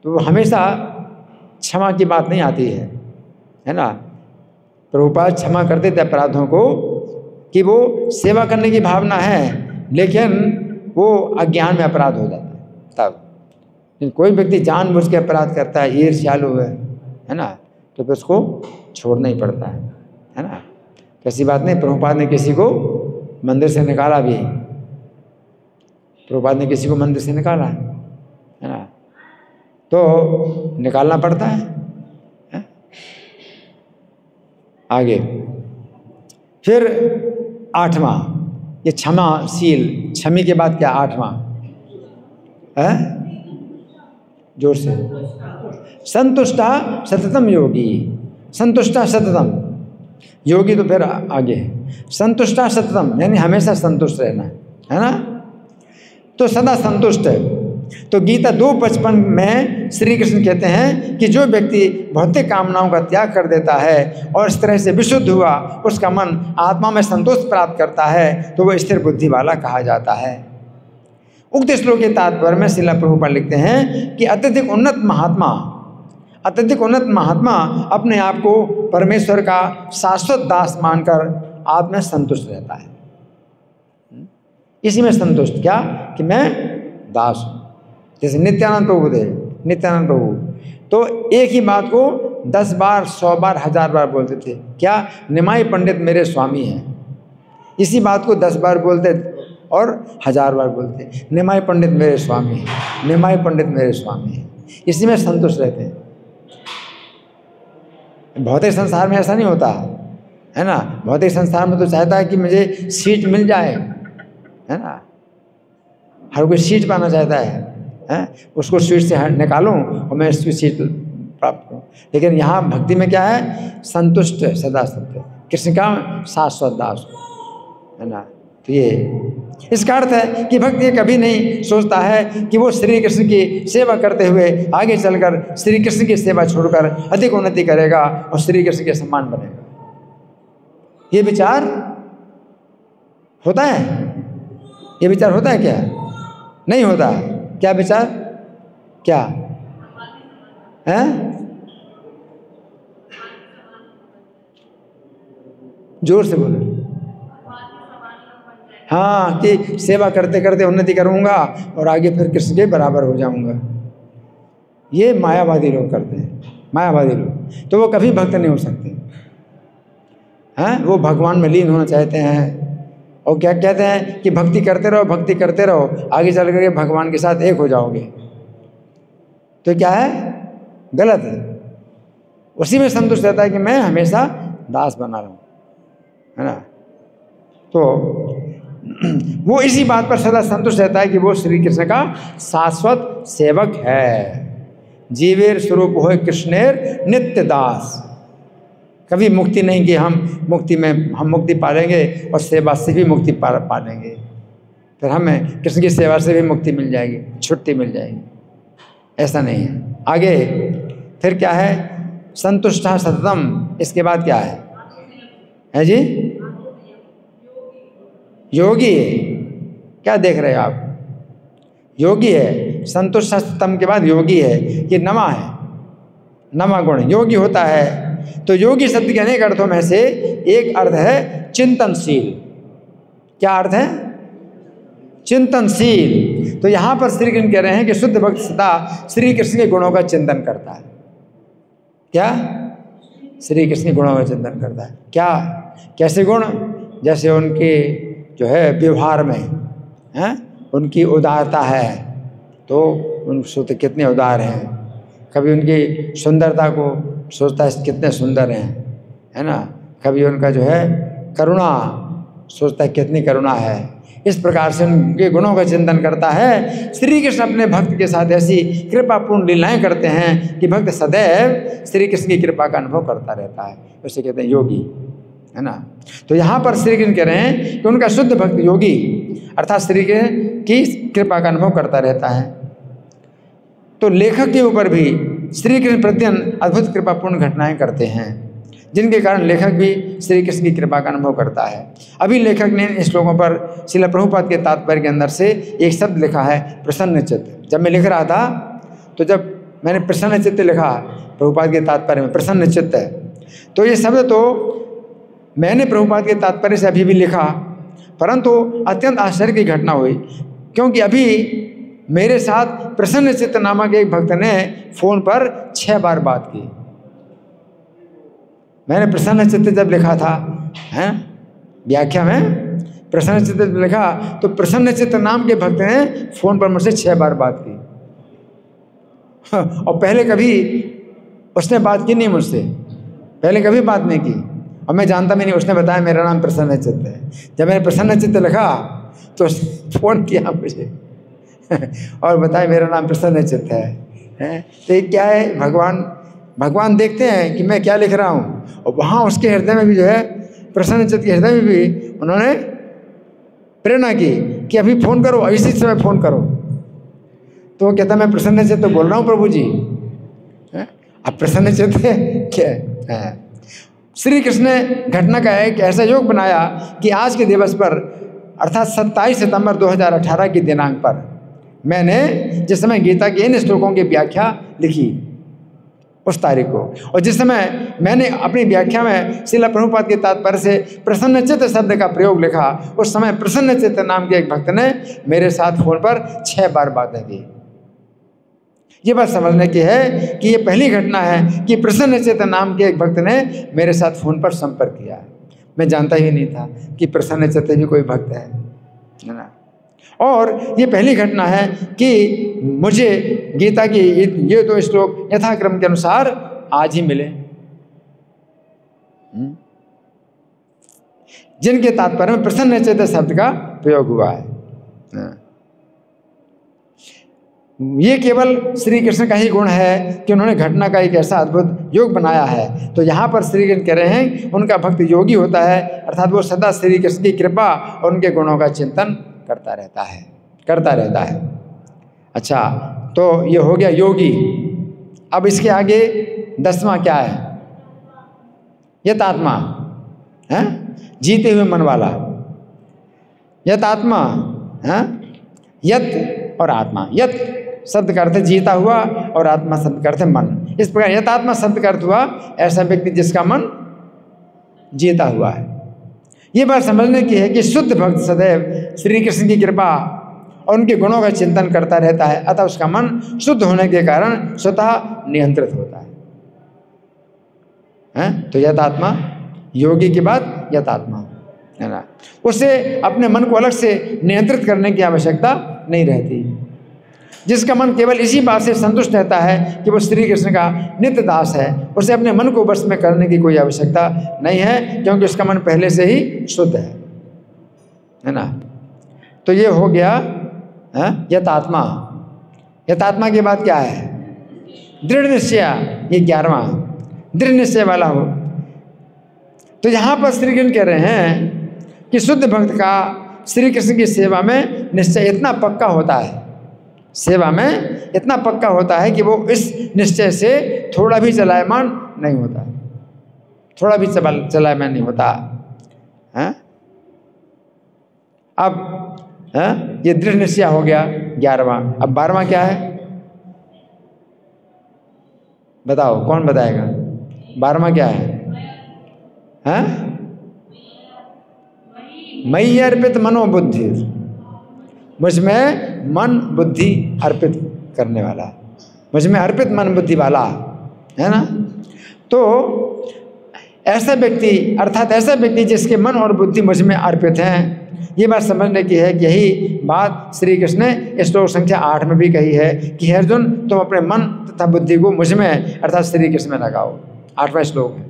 तो हमेशा क्षमा की बात नहीं आती है ना। प्रभुपाद क्षमा करते थे अपराधों को कि वो सेवा करने की भावना है, लेकिन वो अज्ञान में अपराध हो जाता है। तब कोई व्यक्ति जानबूझ के अपराध करता है, ईर्ष्यालु है ना, तो फिर उसको छोड़ना ही पड़ता है ना। कैसी बात नहीं, प्रभुपाद ने किसी को मंदिर से निकाला भी, प्रभुपाद ने किसी को मंदिर से निकाला है ना, तो निकालना पड़ता है। आगे फिर 8वां, ये क्षमाशील, क्षमी के बाद क्या 8वां है, जोर से, संतुष्टा सततम योगी। संतुष्टा सततम योगी, तो फिर आगे संतुष्टा सततम यानी हमेशा संतुष्ट रहना, है ना। तो सदा संतुष्ट है। तो गीता 2:55 में श्री कृष्ण कहते हैं कि जो व्यक्ति भौतिक कामनाओं का त्याग कर देता है और इस तरह से विशुद्ध हुआ, उसका मन आत्मा में संतोष प्राप्त करता है, तो वह स्थिर बुद्धि वाला कहा जाता है। उक्त श्लोक के तात्पर्य में श्रील प्रभुपाद लिखते हैं कि अत्यधिक उन्नत महात्मा अपने आप को परमेश्वर का शाश्वत दास मानकर आत्मा में संतुष्ट रहता है। इसी में संतुष्ट, क्या कि मैं दास हूँ। जैसे नित्यानंद प्रभु तो एक ही बात को 10 बार, 100 बार, 1000 बार बोलते थे, क्या, निमाई पंडित मेरे स्वामी हैं। इसी बात को 10 बार बोलते और 1000 बार बोलते, निमाई पंडित मेरे स्वामी हैं, निमाई पंडित मेरे स्वामी हैं। इसी में संतुष्ट रहते हैं। भौतिक संसार में ऐसा नहीं होता है ना। भौतिक संसार में तो चाहता है कि मुझे सीट मिल जाए, है ना। हर कोई सीट पाना चाहता है, उसको सीट से निकालूं और मैं इसकी सीट प्राप्त करूं। लेकिन यहाँ भक्ति में क्या है, संतुष्ट सदा संतुष्ट, कृष्ण का शाश्वत दास, है ना। तो ये इसका अर्थ है कि भक्त ये कभी नहीं सोचता है कि वो श्री कृष्ण की सेवा करते हुए आगे चलकर श्री कृष्ण की सेवा छोड़कर अधिक उन्नति करेगा और श्री कृष्ण के समान बनेगा। ये विचार होता है, ये विचार होता है क्या, नहीं होता। क्या विचार, क्या है, जोर से बोलो। हाँ, कि सेवा करते करते उन्नति करूँगा और आगे फिर कृष्ण के बराबर हो जाऊँगा। ये मायावादी लोग करते हैं, मायावादी लोग। तो वो कभी भक्त नहीं हो सकते हैं, वो भगवान में लीन होना चाहते हैं और क्या कहते हैं कि भक्ति करते रहो, भक्ति करते रहो, आगे चल करके भगवान के साथ एक हो जाओगे। तो क्या है, गलत है। उसी में संतुष्ट रहता है कि मैं हमेशा दास बना रहूं, है ना। तो वो इसी बात पर सदा संतुष्ट रहता है कि वो श्री कृष्ण का शाश्वत सेवक है। जीवेर स्वरूप हो कृष्णेर नित्य दास। कभी मुक्ति नहीं कि हम मुक्ति पालेंगे और सेवा से भी मुक्ति पालेंगे, फिर हमें कृष्ण की सेवा से भी मुक्ति मिल जाएगी, छुट्टी मिल जाएगी, ऐसा नहीं है। आगे फिर क्या है, संतुष्टा सततम। इसके बाद क्या है जी, योगी है। क्या देख रहे हैं आप, योगी है। संतुष्टा सततम के बाद योगी है, ये नमा है, नमा गुण योगी होता है। तो योगी शब्द के अनेक अर्थों में से एक अर्थ है चिंतनशील। क्या अर्थ है, चिंतनशील। तो यहाँ पर श्री कृष्ण कह रहे हैं कि शुद्ध भक्त सदा श्री कृष्ण के गुणों का चिंतन करता है। क्या, श्री कृष्ण के गुणों का चिंतन करता है। क्या, कैसे गुण, जैसे उनके जो है व्यवहार में है, उनकी उदारता है, तो उन सोचते कितने उदार हैं। कभी उनकी सुंदरता को सोचता है कितने सुंदर हैं, है ना। कभी उनका जो है करुणा, सोचता है कितनी करुणा है। इस प्रकार से उनके गुणों का चिंतन करता है। श्री कृष्ण अपने भक्त के साथ ऐसी कृपापूर्ण लीलाएं करते हैं कि भक्त सदैव श्री कृष्ण की कृपा का अनुभव करता रहता है। उसे कहते हैं योगी, है ना। तो यहाँ पर श्री कृष्ण कह रहे हैं कि उनका शुद्ध भक्त योगी अर्थात श्री कृष्ण की कृपा का अनुभव करता रहता है। तो लेखक के ऊपर भी श्री कृष्ण प्रतिदिन अद्भुत कृपापूर्ण घटनाएं करते हैं, जिनके कारण लेखक भी श्री कृष्ण की कृपा का अनुभव करता है। अभी लेखक ने इन श्लोकों पर श्रील प्रभुपाद के तात्पर्य के अंदर से एक शब्द लिखा है, प्रसन्न चित्त। जब मैं लिख रहा था तो जब मैंने प्रसन्न चित्त लिखा प्रभुपाद के तात्पर्य में, प्रसन्न चित्त है, तो ये शब्द तो मैंने प्रभुपाद के तात्पर्य से अभी भी लिखा, परंतु अत्यंत आश्चर्य की घटना हुई, क्योंकि अभी मेरे साथ प्रसन्न चित्त नामक एक भक्त ने फोन पर 6 बार बात की। मैंने प्रसन्न चित्त जब लिखा था, हैं व्याख्या में प्रसन्न चित्त लिखा, तो प्रसन्न चित्त नाम के भक्त ने फोन पर मुझसे 6 बार बात की। और पहले कभी उसने बात की नहीं मुझसे, पहले कभी बात नहीं की, और मैं जानता भी नहीं। उसने बताया मेरा नाम प्रसन्न चित्त है। जब मैंने प्रसन्न चित्त लिखा तो उसने फ़ोन किया मुझे और बताया मेरा नाम प्रसन्न चित्त है। तो ये क्या है, भगवान देखते हैं कि मैं क्या लिख रहा हूँ, और वहाँ उसके हृदय में भी जो है, प्रसन्न चित्त के हृदय में भी उन्होंने प्रेरणा की कि अभी फ़ोन करो, इसी समय फ़ोन करो। तो वो कहता मैं प्रसन्न चित्त बोल रहा हूँ प्रभु जी। अब प्रसन्न चित्त क्या है? श्री कृष्ण ने घटना का एक ऐसा योग बनाया कि आज के दिवस पर, अर्थात 27 सितंबर 2018 की दिनांक पर, मैंने जिस समय गीता के इन श्लोकों की व्याख्या लिखी उस तारीख को, और जिस समय मैंने अपनी व्याख्या में श्रील प्रभुपाद के तात्पर्य से प्रसन्न चित्त शब्द का प्रयोग लिखा, उस समय प्रसन्न चित्त नाम के एक भक्त ने मेरे साथ फोन पर 6 बार बातें की। ये बात समझने की है कि ये पहली घटना है कि प्रसन्न चित्त नाम के एक भक्त ने मेरे साथ फोन पर संपर्क किया है। मैं जानता ही नहीं था कि प्रसन्न चित्त भी कोई भक्त है ना। और ये पहली घटना है कि मुझे गीता की ये 2 श्लोक यथाक्रम के अनुसार आज ही मिले, जिनके तात्पर्य में प्रसन्न चित्त शब्द का प्रयोग हुआ है। ये केवल श्री कृष्ण का ही गुण है कि उन्होंने घटना का एक ऐसा अद्भुत योग बनाया है। तो यहाँ पर श्री कृष्ण कह रहे हैं उनका भक्त योगी होता है, अर्थात वो सदा श्री कृष्ण की कृपा और उनके गुणों का चिंतन करता रहता है। अच्छा, तो ये हो गया योगी। अब इसके आगे 10वां क्या है? यतात्मा है, जीते हुए मन वाला। यतात्मा है, यत और आत्मा। यत शब्द का अर्थ है जीता हुआ, और आत्मा शब्द का अर्थ है मन। इस प्रकार यतात्मा शब्द का अर्थ हुआ ऐसा व्यक्ति जिसका मन जीता हुआ है। ये बात समझने की है कि शुद्ध भक्त सदैव श्री कृष्ण की कृपा और उनके गुणों का चिंतन करता रहता है, अतः उसका मन शुद्ध होने के कारण स्वतः नियंत्रित होता है। तो यतात्मा, योगी के बाद यतात्मा है ना। उसे अपने मन को अलग से नियंत्रित करने की आवश्यकता नहीं रहती। जिसका मन केवल इसी बात से संतुष्ट रहता है कि वो श्री कृष्ण का नित्य दास है, उसे अपने मन को वश में करने की कोई आवश्यकता नहीं है, क्योंकि उसका मन पहले से ही शुद्ध है ना। तो ये हो गया यतात्मा। यतात्मा के बाद क्या है? दृढ़ निश्चय। ये 11वां, दृढ़ निश्चय वाला हो। तो यहाँ पर श्री कृष्ण कह रहे हैं कि शुद्ध भक्त का श्री कृष्ण की सेवा में निश्चय इतना पक्का होता है, सेवा में इतना पक्का होता है कि वो इस निश्चय से थोड़ा भी चलायमान नहीं होता, थोड़ा भी चलायमान नहीं होता है। अब ये दृढ़ निश्चय हो गया 11वां। अब 12वां क्या है? बताओ, कौन बताएगा? 12वां क्या है? मयि अर्पित मनोबुद्धि। मुझ में मन बुद्धि अर्पित करने वाला, मुझ में अर्पित मन बुद्धि वाला है ना। तो ऐसा व्यक्ति, अर्थात ऐसा व्यक्ति जिसके मन और बुद्धि मुझ में अर्पित हैं, ये बात समझने की है कि यही बात श्री कृष्ण ने श्लोक संख्या 8 में भी कही है कि हे अर्जुन, तुम अपने मन तथा बुद्धि को मुझ में अर्थात श्री कृष्ण में लगाओ। 8वां श्लोक है,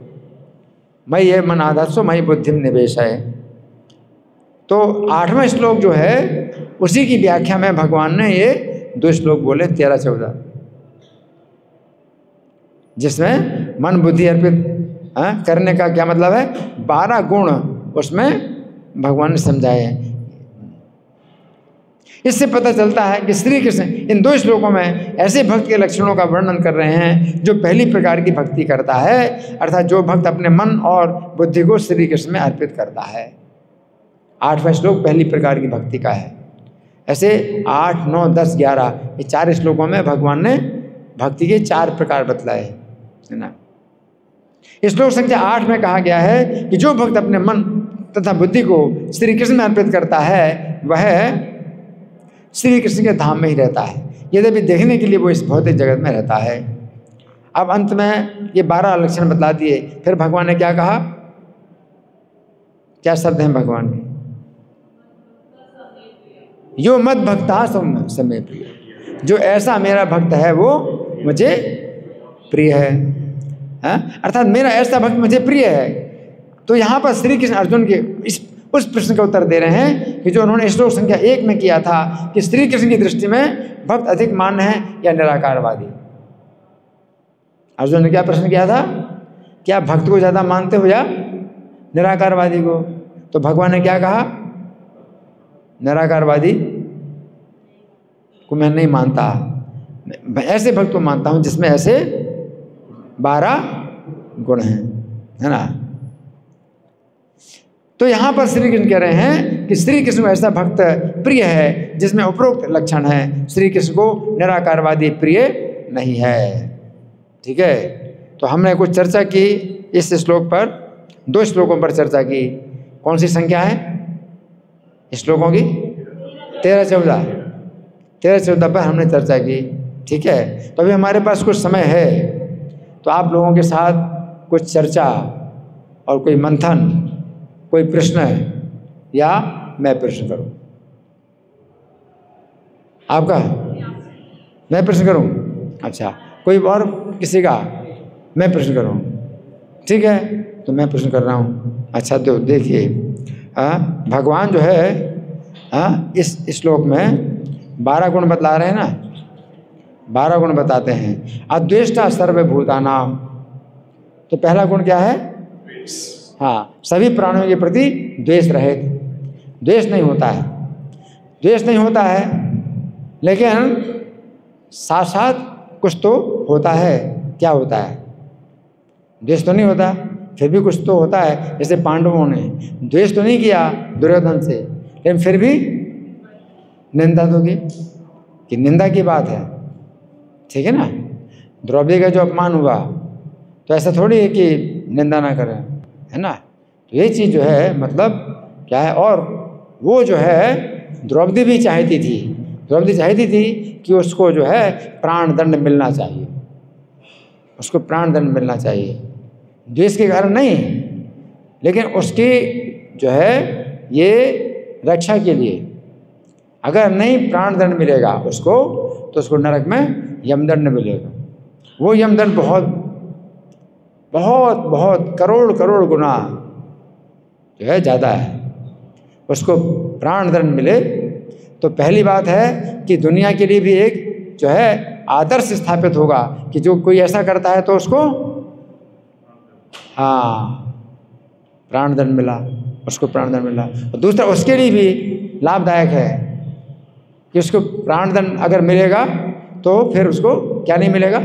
मयि ये मन आधत्सो मयि बुद्धिम निवेशय। तो 8वां श्लोक जो है उसी की व्याख्या में भगवान ने ये 2 श्लोक बोले 13-14, जिसमें मन बुद्धि अर्पित करने का क्या मतलब है? 12 गुण उसमें भगवान ने समझाए हैं। इससे पता चलता है कि श्री कृष्ण इन 2 श्लोकों में ऐसे भक्त के लक्षणों का वर्णन कर रहे हैं जो पहली प्रकार की भक्ति करता है, अर्थात जो भक्त अपने मन और बुद्धि को श्री कृष्ण में अर्पित करता है। 8वां श्लोक पहली प्रकार की भक्ति का है। ऐसे 8, 9, 10, 11 ये 4 श्लोकों में भगवान ने भक्ति के 4 प्रकार बतलाए, है ना। श्लोक संख्या 8 में कहा गया है कि जो भक्त अपने मन तथा बुद्धि को श्री कृष्ण में अर्पित करता है वह श्री कृष्ण के धाम में ही रहता है, यद्यपि देखने के लिए वो इस भौतिक जगत में रहता है। अब अंत में ये 12 लक्षण बतला दिए। फिर भगवान ने क्या कहा, क्या शब्द हैं भगवान के, यो मद भक्ता समय प्रिय, जो ऐसा मेरा भक्त है वो मुझे प्रिय है, अर्थात मेरा ऐसा भक्त मुझे प्रिय है। तो यहाँ पर श्री कृष्ण अर्जुन के उस प्रश्न का उत्तर दे रहे हैं कि जो उन्होंने श्लोक संख्या 1 में किया था कि श्री कृष्ण की दृष्टि में भक्त अधिक मान्य है या निराकारवादी। अर्जुन ने क्या प्रश्न किया था, क्या भक्त को ज़्यादा मानते हो या निराकारवादी को? तो भगवान ने क्या कहा, निराकारवादी को मैं नहीं मानता, मैं ऐसे भक्त को मानता हूँ जिसमें ऐसे 12 गुण हैं, है ना। तो यहाँ पर श्री कृष्ण कह रहे हैं कि श्री कृष्ण को ऐसा भक्त प्रिय है जिसमें उपरोक्त लक्षण है, श्री कृष्ण को निराकारवादी प्रिय नहीं है। ठीक है, तो हमने कुछ चर्चा की इस श्लोक पर, 2 श्लोकों पर चर्चा की। कौन सी संख्या है श्लोकों की? 13-14 पर हमने चर्चा की। ठीक है, तो अभी हमारे पास कुछ समय है, तो आप लोगों के साथ कुछ चर्चा और कोई मंथन, कोई प्रश्न है या मैं प्रश्न करूं? आपका? मैं प्रश्न करूं? अच्छा, कोई और किसी का? मैं प्रश्न करूं? ठीक है, तो मैं प्रश्न कर रहा हूं। अच्छा, तो देखिए भगवान जो है इस श्लोक में 12 गुण बतला रहे हैं ना, 12 गुण बताते हैं। अद्वेष्टा सर्वभूतानां, तो पहला गुण क्या है? हाँ, सभी प्राणियों के प्रति द्वेष रहित। द्वेष नहीं होता है, द्वेष नहीं होता है, लेकिन साथ साथ कुछ तो होता है। क्या होता है? द्वेष तो नहीं होता, फिर भी कुछ तो होता है। जैसे पांडवों ने द्वेष तो नहीं किया दुर्योधन से, लेकिन फिर भी निंदा तो की, कि निंदा की बात है। ठीक है ना, द्रौपदी का जो अपमान हुआ तो ऐसा थोड़ी है कि निंदा ना करें, है ना। तो ये चीज़ जो है मतलब क्या है, और वो जो है द्रौपदी भी चाहती थी, द्रौपदी चाहती थी कि उसको जो है प्राण दंड मिलना चाहिए, उसको प्राण दंड मिलना चाहिए, द्वेष के कारण नहीं, लेकिन उसकी जो है ये रक्षा के लिए। अगर नहीं प्राण दंड मिलेगा उसको, तो उसको नरक में यमदंड मिलेगा। वो यमदंड बहुत बहुत बहुत करोड़ गुना जो है ज़्यादा है। उसको प्राण दंड मिले तो पहली बात है कि दुनिया के लिए भी एक जो है आदर्श स्थापित होगा कि जो कोई ऐसा करता है तो उसको प्राण दंड मिला, उसको प्राण दंड मिला। और दूसरा उसके लिए भी लाभदायक है कि उसको प्राण दंड अगर मिलेगा तो फिर उसको क्या नहीं मिलेगा?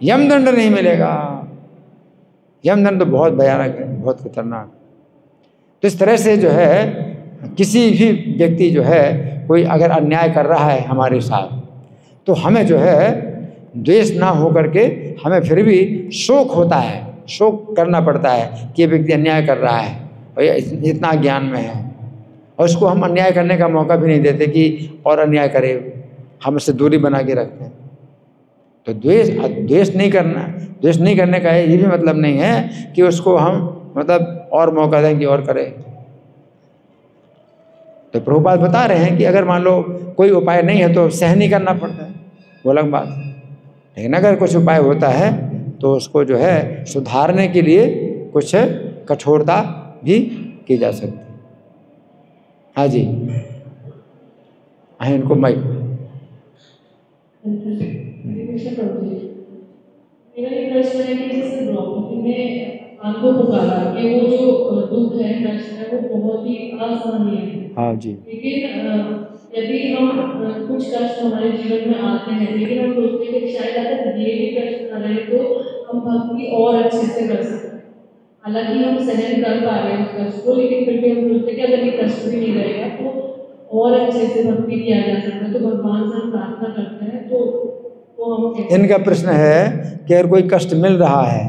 यमदंड नहीं मिलेगा। यमदंड तो बहुत भयानक है, बहुत खतरनाक। तो इस तरह से जो है किसी भी व्यक्ति जो है कोई अगर अन्याय कर रहा है हमारे साथ, तो हमें जो है द्वेष ना हो करके हमें फिर भी शोक होता है, शोक करना पड़ता है कि ये व्यक्ति अन्याय कर रहा है और इतना ज्ञान में है, और उसको हम अन्याय करने का मौका भी नहीं देते कि और अन्याय करे, हम उससे दूरी बना के रखते हैं। तो द्वेष नहीं करना, द्वेष नहीं करने का ये भी मतलब नहीं है कि उसको हम मतलब और मौका दें कि और करें। तो प्रभुपाद बता रहे हैं कि अगर मान लो कोई उपाय नहीं है तो सहन ही करना पड़ता है, वो अलग बात है। लेकिन अगर कुछ उपाय होता है तो उसको जो है सुधारने के लिए कुछ कठोरता भी की जा सकती है। हाँ जी, हाँ इनको माइक। मेरा ये प्रश्न है कि जैसे द्रौपदी ने भगवान को पुकारा कि वो जो दुख है, कष्ट है, वो बहुत ही असहनीय है। हाँ जी। लेकिन यदि हम कुछ कष्ट हमारे जीवन में आते हैं, लेकिन हम सोचते हैं कि शायद अगर ये भी कष्ट न रहे तो हम भक्ति और अच्छे से कर सकते हैं। हालांकि हम सहन कर पा रहे हैं उस कष्ट को, लेकिन फिर भी हम सोचते हैं कि अगर ये कष्ट भी नहीं रहेगा तो और अच्छे से भक्ति किया जा सकता है। तो भगवान से हम प्रार्थना करते हैं तो हम कैसे? इनका प्रश्न है कि अगर कोई कष्ट मिल रहा है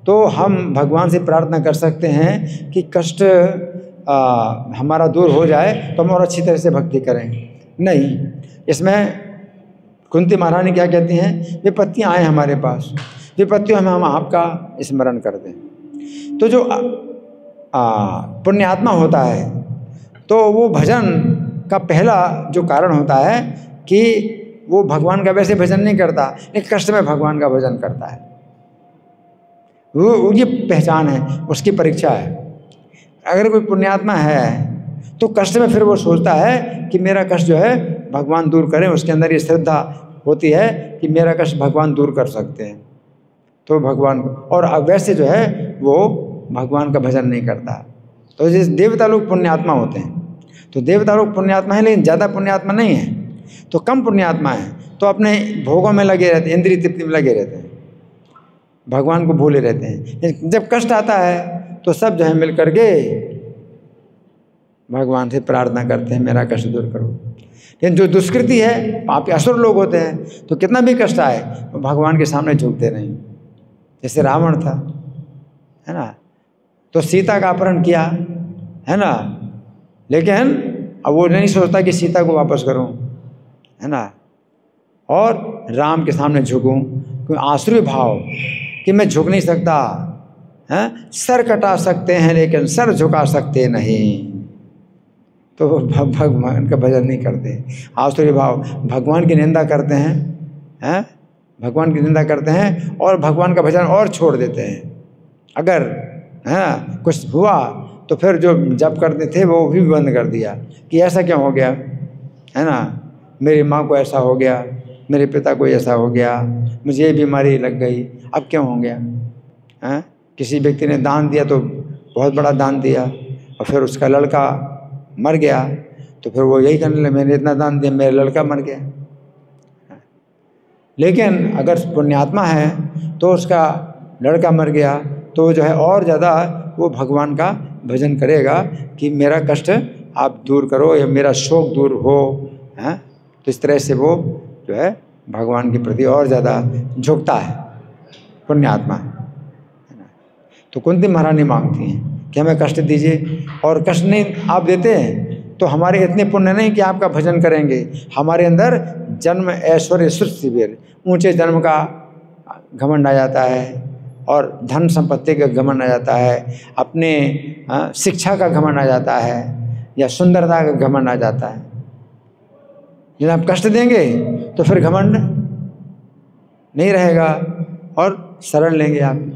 तो हम भगवान से प्रार्थना कर सकते हैं कि कष्ट हमारा दूर हो जाए तो हम और अच्छी तरह से भक्ति करें। नहीं, इसमें कुंती महारानी क्या कहती हैं, विपत्तियाँ आए हमारे पास, विपत्तियों में हम आपका स्मरण कर दें। तो जो पुण्यात्मा होता है तो वो भजन का पहला जो कारण होता है कि वो भगवान का वैसे भजन नहीं करता, लेकिन कष्ट में भगवान का भजन करता है। वो ये पहचान है, उसकी परीक्षा है। अगर कोई पुण्यात्मा है तो कष्ट में फिर वो सोचता है कि मेरा कष्ट जो है भगवान दूर करें, उसके अंदर ये श्रद्धा होती है कि मेरा कष्ट भगवान दूर कर सकते हैं। तो भगवान, और वैसे जो है वो भगवान का भजन नहीं करता। तो जैसे देवता लोग पुण्यात्मा होते हैं, तो देवता लोग पुण्यात्मा है लेकिन ज़्यादा पुण्यात्मा नहीं है, तो कम पुण्यात्मा है, तो अपने भोगों में लगे रहते हैं, इंद्रिय तृप्ति में लगे रहते हैं, भगवान को भूले रहते हैं। जब कष्ट आता है तो सब जो है मिल करके भगवान से प्रार्थना करते हैं, मेरा कष्ट दूर करो। लेकिन जो दुष्कृति है, पापी असुर लोग होते हैं, तो कितना भी कष्ट आए वो भगवान के सामने झुकते नहीं। जैसे रावण था, है ना, तो सीता का अपहरण किया, है ना, लेकिन अब वो नहीं सोचता कि सीता को वापस करूं, है ना, और राम के सामने झुकूं, कोई आसुरी भाव कि मैं झुक नहीं सकता, हैं, सर कटा सकते हैं लेकिन सर झुका सकते नहीं। तो भगवान का भजन नहीं करते, आसुरी भाव, भगवान की निंदा करते हैं, भगवान की निंदा करते हैं और भगवान का भजन और छोड़ देते हैं। अगर कुछ हुआ तो फिर जो जप करते थे वो भी बंद कर दिया कि ऐसा क्यों हो गया, है ना, मेरी माँ को ऐसा हो गया, मेरे पिता को ऐसा हो गया, मुझे ये बीमारी लग गई, अब क्यों हो गया, हैं। किसी व्यक्ति ने दान दिया तो बहुत बड़ा दान दिया और फिर उसका लड़का मर गया तो फिर वो यही करने लगे, मैंने इतना दान दिया, मेरा लड़का मर गया। लेकिन अगर पुण्यात्मा है तो उसका लड़का मर गया तो जो है और ज़्यादा वो भगवान का भजन करेगा कि मेरा कष्ट आप दूर करो या मेरा शोक दूर हो, हैं। तो इस तरह से वो जो है भगवान के प्रति और ज़्यादा झुकता है, पुण्यात्मा है ना। तो कुंती महारानी मांगती हैं कि हमें कष्ट दीजिए, और कष्ट नहीं आप देते हैं तो हमारे इतने पुण्य नहीं कि आपका भजन करेंगे। हमारे अंदर जन्म ऐश्वर्य शिविर, ऊंचे जन्म का घमंड आ जाता है और धन संपत्ति का घमंड आ जाता है, अपने शिक्षा का घमंड आ जाता है या सुंदरता का घमंड आ जाता है। यदि आप कष्ट देंगे तो फिर घमंड नहीं रहेगा और शरण लेंगे आप।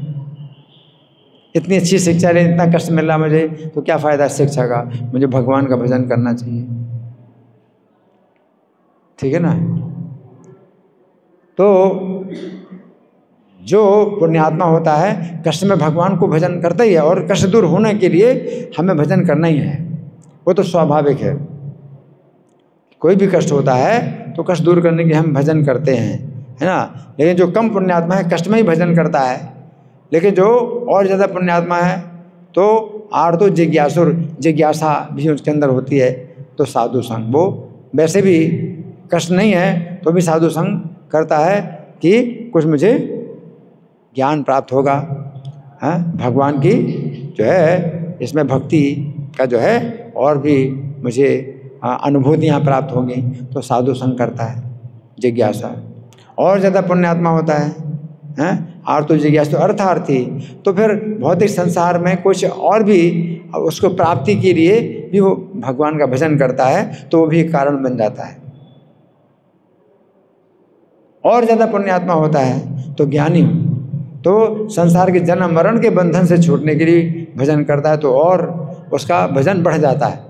इतनी अच्छी शिक्षा ले, इतना कष्ट मिल रहा मुझे तो क्या फ़ायदा शिक्षा का, मुझे भगवान का भजन करना चाहिए, ठीक है ना। तो जो पुण्यात्मा होता है कष्ट में भगवान को भजन करता ही है, और कष्ट दूर होने के लिए हमें भजन करना ही है, वो तो स्वाभाविक है। कोई भी कष्ट होता है तो कष्ट दूर करने के हम भजन करते हैं, है ना। लेकिन जो कम पुण्यात्मा है कष्ट में ही भजन करता है, लेकिन जो और ज़्यादा पुण्यात्मा है तो आर्तो जिज्ञासुर, जिज्ञासा भी उसके अंदर होती है, तो साधु संग, वो वैसे भी कष्ट नहीं है तो भी साधु संग करता है कि कुछ मुझे ज्ञान प्राप्त होगा, हाँ, भगवान की जो है इसमें भक्ति का जो है और भी मुझे अनुभूतियाँ प्राप्त होंगी, तो साधु संग करता है, जिज्ञासा। और ज़्यादा पुण्यात्मा होता है आर्तो जिज्ञासु अर्थार्थी, तो फिर भौतिक संसार में कुछ और भी उसको प्राप्ति के लिए भी वो भगवान का भजन करता है, तो वो भी कारण बन जाता है। और ज़्यादा पुण्यात्मा होता है तो ज्ञानी, तो संसार के जन्म मरण के बंधन से छूटने के लिए भजन करता है, तो और उसका भजन बढ़ जाता है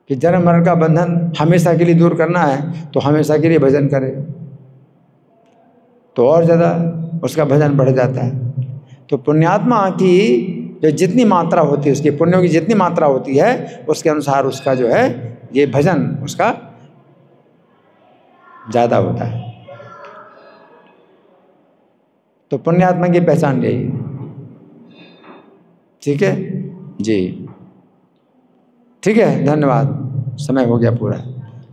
कि जन्म मरण का बंधन हमेशा के लिए दूर करना है तो हमेशा के लिए भजन करे, तो और ज़्यादा उसका भजन बढ़ जाता है। तो पुण्यात्मा की जो जितनी मात्रा होती है, उसके पुण्यों की जितनी मात्रा होती है उसके अनुसार उसका जो है ये भजन उसका ज़्यादा होता है। तो पुण्यात्मा की पहचान यही। ठीक है जी, ठीक है, धन्यवाद। समय हो गया पूरा।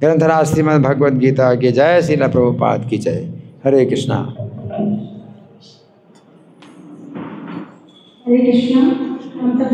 ग्रंथराज श्रीमद् भगवद गीता की जय, श्रील प्रभुपाद की जय। हरे कृष्णा। हरे कृष्णा। हम तक